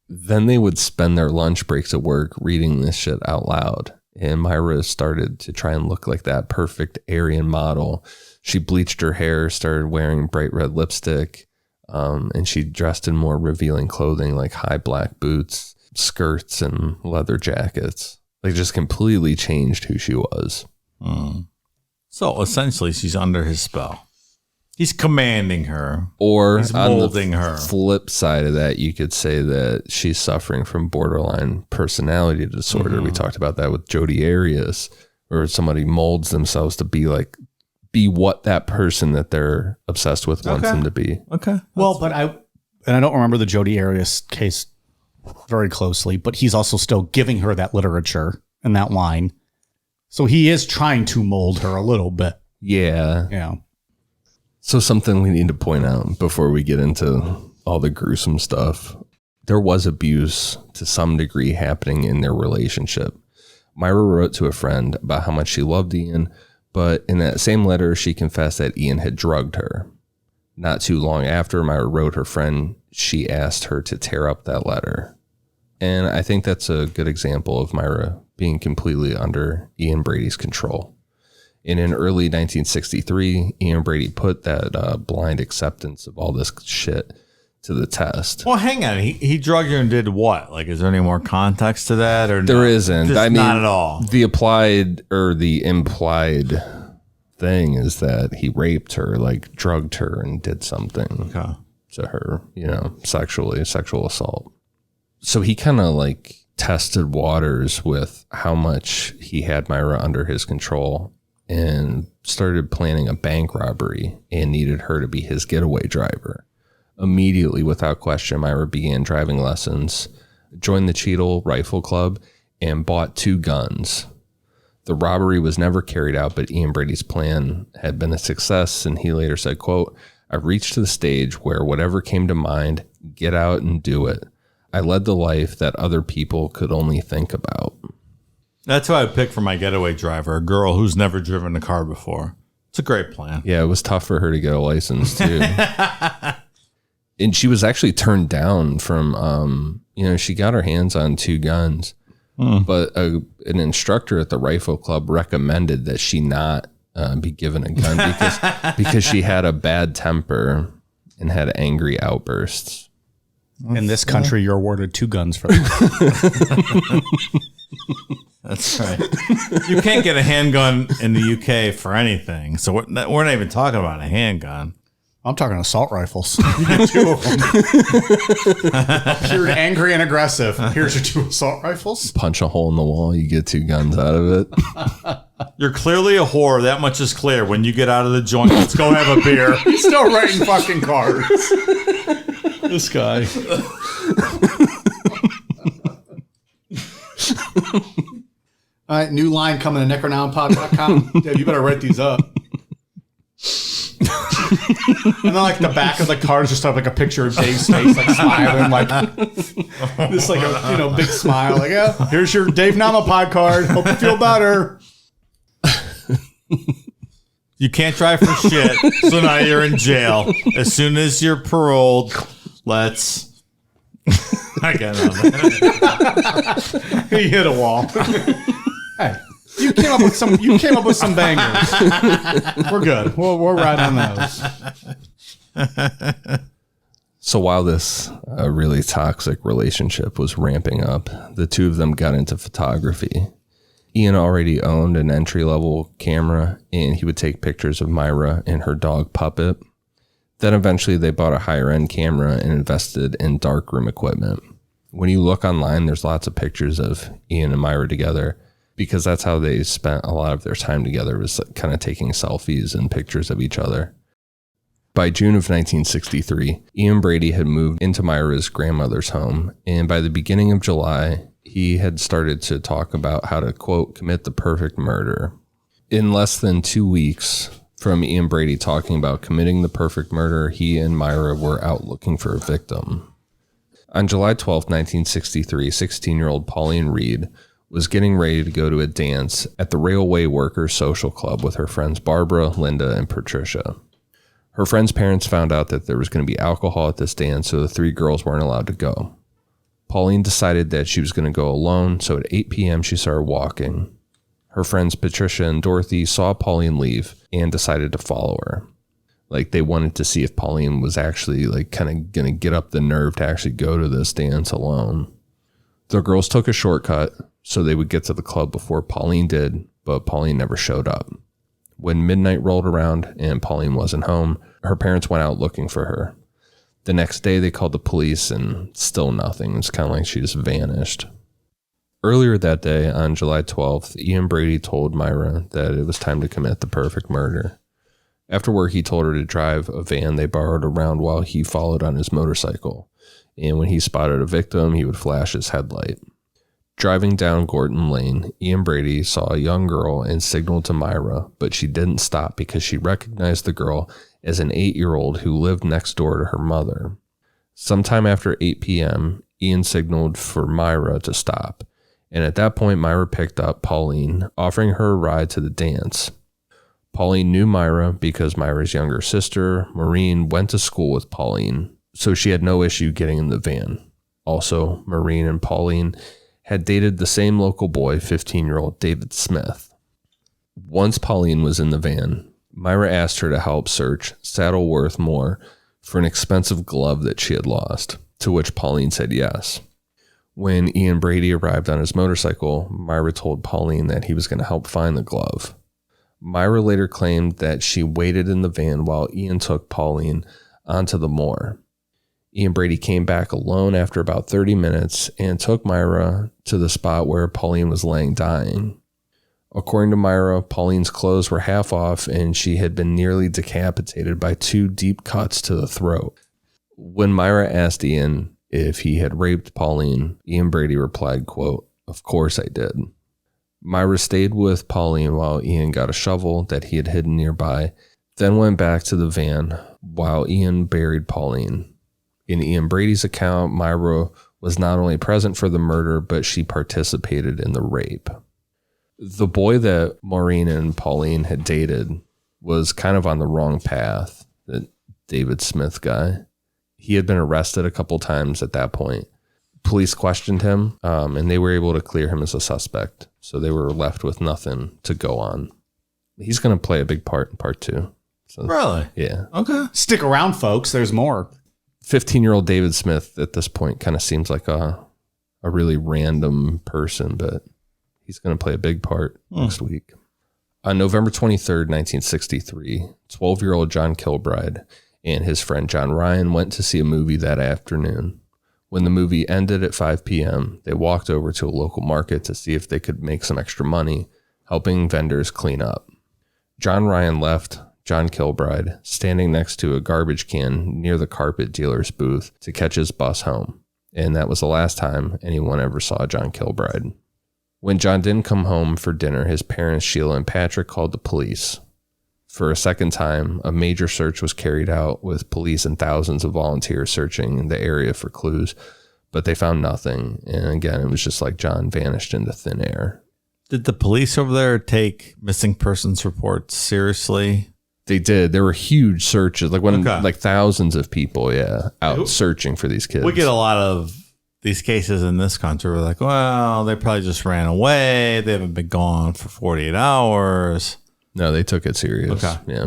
Then they would spend their lunch breaks at work reading this shit out loud. And Myra started to try and look like that perfect Aryan model. She bleached her hair, started wearing bright red lipstick, and she dressed in more revealing clothing like high black boots, skirts, and leather jackets. Like, just completely changed who she was. So essentially, she's under his spell. He's commanding her. Or he's on molding the her. flip side of that, you could say that she's suffering from borderline personality disorder. We talked about that with Jodi Arias, where somebody molds themselves to be what that person that they're obsessed with wants them to be. Okay. Well, but I don't remember the Jodi Arias case very closely, but he's also still giving her that literature and that wine. So he is trying to mold her a little bit. Yeah. Yeah. So something we need to point out before we get into all the gruesome stuff. There was abuse to some degree happening in their relationship. Myra wrote to a friend about how much she loved Ian, but in that same letter, she confessed that Ian had drugged her. Not too long after Myra wrote her friend, she asked her to tear up that letter. And I think that's a good example of Myra being completely under Ian Brady's control. And in early 1963, Ian Brady put that blind acceptance of all this shit to the test. Well, hang on. He drugged her and did what? Like, is there any more context to that? Or There isn't. Just I mean, not at all. The applied or the implied thing is that he raped her, like drugged her and did something to her, sexual assault. So he kind of like tested waters with how much he had Myra under his control and started planning a bank robbery and needed her to be his getaway driver. Immediately, without question, Myra began driving lessons, joined the Cheadle Rifle Club, and bought 2 guns. The robbery was never carried out, but Ian Brady's plan had been a success, and he later said, quote, "I've reached to the stage where whatever came to mind, get out and do it. I led the life that other people could only think about." That's who I picked for my getaway driver, a girl who's never driven a car before. It's a great plan. Yeah, it was tough for her to get a license, too. And she was actually turned down from, she got her hands on 2 guns. But an instructor at the rifle club recommended that she not be given a gun because she had a bad temper and had angry outbursts. In this country, you're awarded 2 guns for that. That's right. You can't get a handgun in the UK for anything. So we're not even talking about a handgun. I'm talking assault rifles. You get 2 of them. Appeared angry and aggressive. Here's your 2 assault rifles. Punch a hole in the wall, you get 2 guns out of it. You're clearly a whore. That much is clear. When you get out of the joint, let's go have a beer. He's still writing fucking cards. This guy. All right, new line coming to necronownpod.com. Dave, you better write these up. And then, like, the back of the card is just like a picture of Dave's face, like smiling, like this, like a big smile. Like, yeah, here's your Dave Namapod card. Hope you feel better. You can't drive for shit, so now you're in jail. As soon as you're paroled, let's. I got it. He hit a wall. Hey, you came up with some bangers. We're good. We're right on those. So while this really toxic relationship was ramping up, the 2 of them got into photography. Ian already owned an entry-level camera, and he would take pictures of Myra and her dog Puppet. Then eventually they bought a higher-end camera and invested in darkroom equipment. When you look online, there's lots of pictures of Ian and Myra together, because that's how they spent a lot of their time together, was kind of taking selfies and pictures of each other. By June of 1963, Ian Brady had moved into Myra's grandmother's home, and by the beginning of July, he had started to talk about how to, quote, commit the perfect murder. In less than 2 weeks from Ian Brady talking about committing the perfect murder, he and Myra were out looking for a victim. On July 12, 1963, 16-year-old Pauline Reed was getting ready to go to a dance at the Railway Workers Social Club with her friends Barbara, Linda, and Patricia. Her friends' parents found out that there was going to be alcohol at this dance, so the three girls weren't allowed to go. Pauline decided that she was going to go alone, so at 8 p.m. she started walking. Her friends Patricia and Dorothy saw Pauline leave and decided to follow her. Like, they wanted to see if Pauline was actually, like, kind of going to get up the nerve to actually go to this dance alone. The girls took a shortcut so they would get to the club before Pauline did, but Pauline never showed up. When midnight rolled around and Pauline wasn't home, her parents went out looking for her. The next day they called the police and still nothing. It's kind of like she just vanished. Earlier that day, on July 12th, Ian Brady told Myra that it was time to commit the perfect murder. After work, he told her to drive a van they borrowed around while he followed on his motorcycle. And when he spotted a victim, he would flash his headlight. Driving down Gorton Lane, Ian Brady saw a young girl and signaled to Myra, but she didn't stop because she recognized the girl as an 8-year-old who lived next door to her mother. Sometime after 8 p.m., Ian signaled for Myra to stop, and at that point, Myra picked up Pauline, offering her a ride to the dance. Pauline knew Myra because Myra's younger sister, Maureen, went to school with Pauline, so she had no issue getting in the van. Also, Maureen and Pauline had dated the same local boy, 15-year-old David Smith. Once Pauline was in the van, Myra asked her to help search Saddleworth Moor for an expensive glove that she had lost, to which Pauline said yes. When Ian Brady arrived on his motorcycle, Myra told Pauline that he was going to help find the glove. Myra later claimed that she waited in the van while Ian took Pauline onto the moor. Ian Brady came back alone after about 30 minutes and took Myra to the spot where Pauline was laying dying. According to Myra, Pauline's clothes were half off and she had been nearly decapitated by 2 deep cuts to the throat. When Myra asked Ian if he had raped Pauline, Ian Brady replied, quote, "Of course I did." Myra stayed with Pauline while Ian got a shovel that he had hidden nearby, then went back to the van while Ian buried Pauline. In Ian Brady's account, Myra was not only present for the murder, but she participated in the rape. The boy that Maureen and Pauline had dated was kind of on the wrong path, that David Smith guy. He had been arrested a couple times at that point. Police questioned him, and they were able to clear him as a suspect. So they were left with nothing to go on. He's going to play a big part in part 2. So, Really? Yeah. Okay. Stick around, folks. There's more. 15-year-old David Smith at this point kind of seems like a really random person, but he's going to play a big part next week. On November 23rd, 1963, 12-year-old John Kilbride and his friend John Ryan went to see a movie that afternoon. When the movie ended at 5 p.m., they walked over to a local market to see if they could make some extra money, helping vendors clean up. John Ryan left John Kilbride standing next to a garbage can near the carpet dealer's booth to catch his bus home, and that was the last time anyone ever saw John Kilbride. When John didn't come home for dinner, his parents, Sheila and Patrick, called the police. For a second time, a major search was carried out with police and thousands of volunteers searching the area for clues, but they found nothing, and again, it was just like John vanished into thin air. Did the police over there take missing persons reports seriously? They did. There were huge searches, like thousands of people, out searching for these kids. We get a lot of these cases in this country. We're like, well, they probably just ran away. They haven't been gone for 48 hours. No, they took it serious. Okay. Yeah.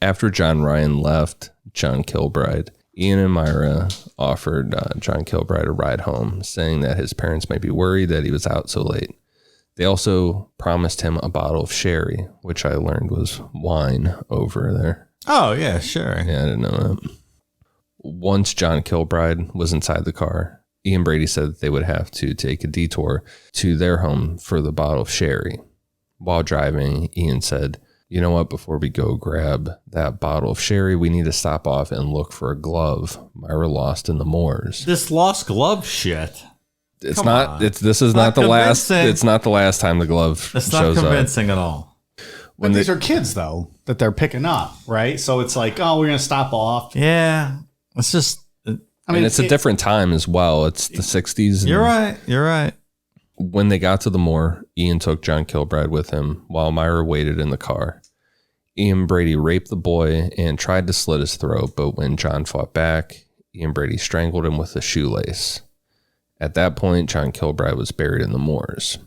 After John Ryan left John Kilbride, Ian and Myra offered John Kilbride a ride home, saying that his parents might be worried that he was out so late. They also promised him a bottle of sherry, which I learned was wine over there. Oh, yeah, sure. Yeah, I didn't know that. Once John Kilbride was inside the car, Ian Brady said that they would have to take a detour to their home for the bottle of sherry. While driving, Ian said, "You know what, before we go grab that bottle of sherry, we need to stop off and look for a glove Myra lost in the moors." This lost glove shit. It's Come not. on. This is not the last. convincing. It's not the last time the glove That's shows not up. convincing at all. But these are kids, though, that they're picking up, right? So it's like, oh, we're going to stop off. Yeah. It's just, I mean, it's a different time as well. It's the 60s. You're right. When they got to the moor, Ian took John Kilbride with him while Myra waited in the car. Ian Brady raped the boy and tried to slit his throat, but when John fought back, Ian Brady strangled him with a shoelace. At that point, John Kilbride was buried in the moors.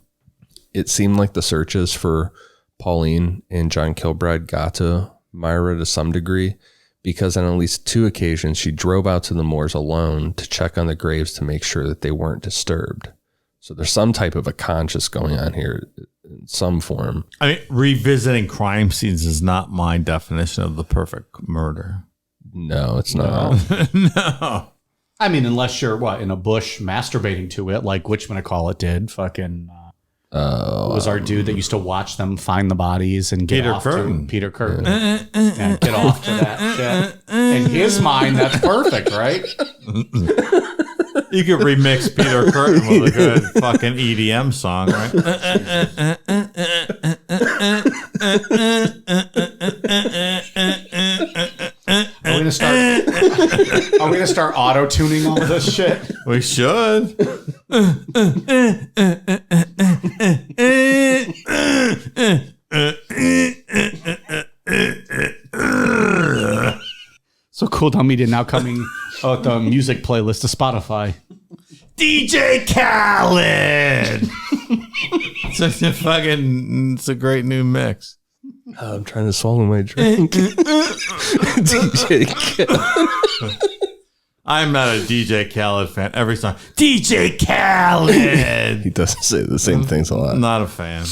It seemed like the searches for Pauline and John Kilbride got to Myra to some degree, because on at least 2 occasions she drove out to the moors alone to check on the graves to make sure that they weren't disturbed. So there's some type of a conscience going on here in some form. I mean, revisiting crime scenes is not my definition of the perfect murder. No, it's not. No. I mean, unless you're in a bush masturbating to it, like Whatchamacallit did. Fucking was our dude that used to watch them find the bodies and get off to Peter Curtin. Yeah, get off to that shit. In his mind, that's perfect, right? You could remix Peter Curtin with a good fucking EDM song, right? Are we gonna start auto-tuning all this shit? We should. So Cool Dumb Media now coming out the music playlist to Spotify. DJ Khaled. It's a great new mix. I'm trying to swallow my drink. DJ Khaled. I'm not a DJ Khaled fan. Every song, DJ Khaled. He doesn't say the same things a lot. I'm not a fan.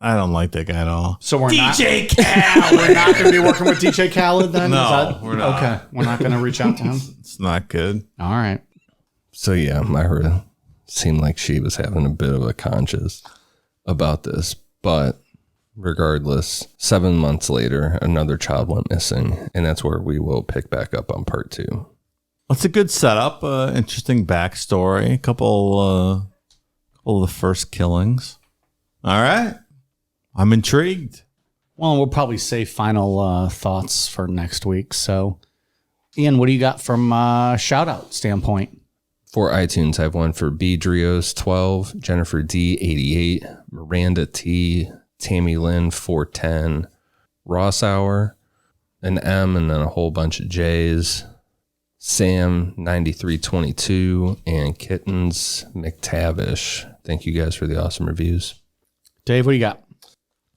I don't like that guy at all. So we're DJ Khaled. We're not going to be working with DJ Khaled then? No, we're not. Okay, we're not going to reach out to him. It's not good. All right. So yeah, Myra seemed like she was having a bit of a conscience about this, but regardless, 7 months later, another child went missing, and that's where we will pick back up on part 2. It's a good setup. Interesting backstory. A couple of the first killings. All right. I'm intrigued. Well, we'll probably save final thoughts for next week. So, Ian, what do you got from shout-out standpoint? For iTunes, I have one for B. Drios 12, Jennifer D 88, Miranda T, Tammy Lynn 410, Ross Hour, an M, and then a whole bunch of J's, Sam 9322, and Kittens McTavish. Thank you guys for the awesome reviews. Dave, what do you got?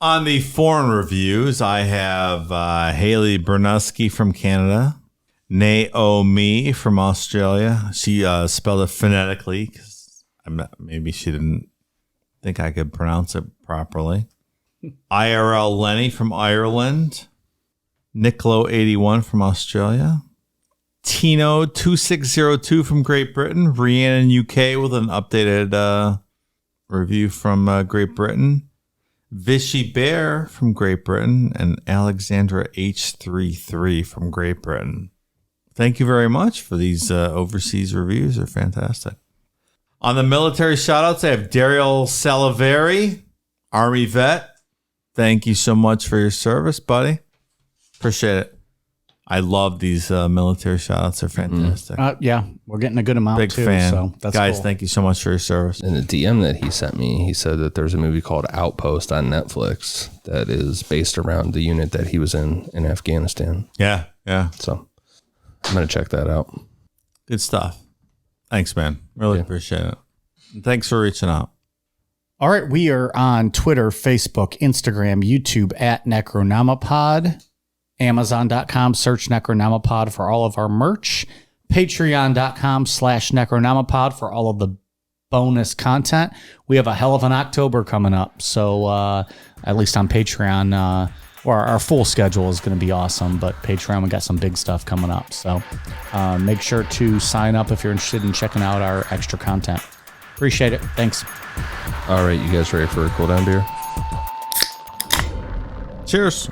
On the foreign reviews, I have Haley Bernuski from Canada, Naomi from Australia. She spelled it phonetically because maybe she didn't think I could pronounce it properly. IRL Lenny from Ireland, Niccolo81 from Australia, Tino 2602 from Great Britain, Rhiannon UK with an updated review from Great Britain, Vishy Bear from Great Britain, and Alexandra H33 from Great Britain. Thank you very much for these overseas reviews. They're fantastic. On the military shoutouts, I have Daryl Salaveri, Army vet. Thank you so much for your service, buddy. Appreciate it. I love these military shoutouts. They're fantastic. Yeah, we're getting a good amount Big too. fan. So that's Guys, cool. thank you so much for your service. In the DM that he sent me, he said that there's a movie called Outpost on Netflix that is based around the unit that he was in Afghanistan. Yeah. So I'm going to check that out. Good stuff. Thanks, man. Really appreciate it. And thanks for reaching out. All right, we are on Twitter, Facebook, Instagram, YouTube at Necronomipod. Amazon.com, search Necronomipod for all of our merch. Patreon.com/Necronomipod for all of the bonus content. We have a hell of an October coming up. So at least on Patreon, our full schedule is going to be awesome. But Patreon, we got some big stuff coming up. So make sure to sign up if you're interested in checking out our extra content. Appreciate it. Thanks. All right, you guys ready for a cool down beer? Cheers.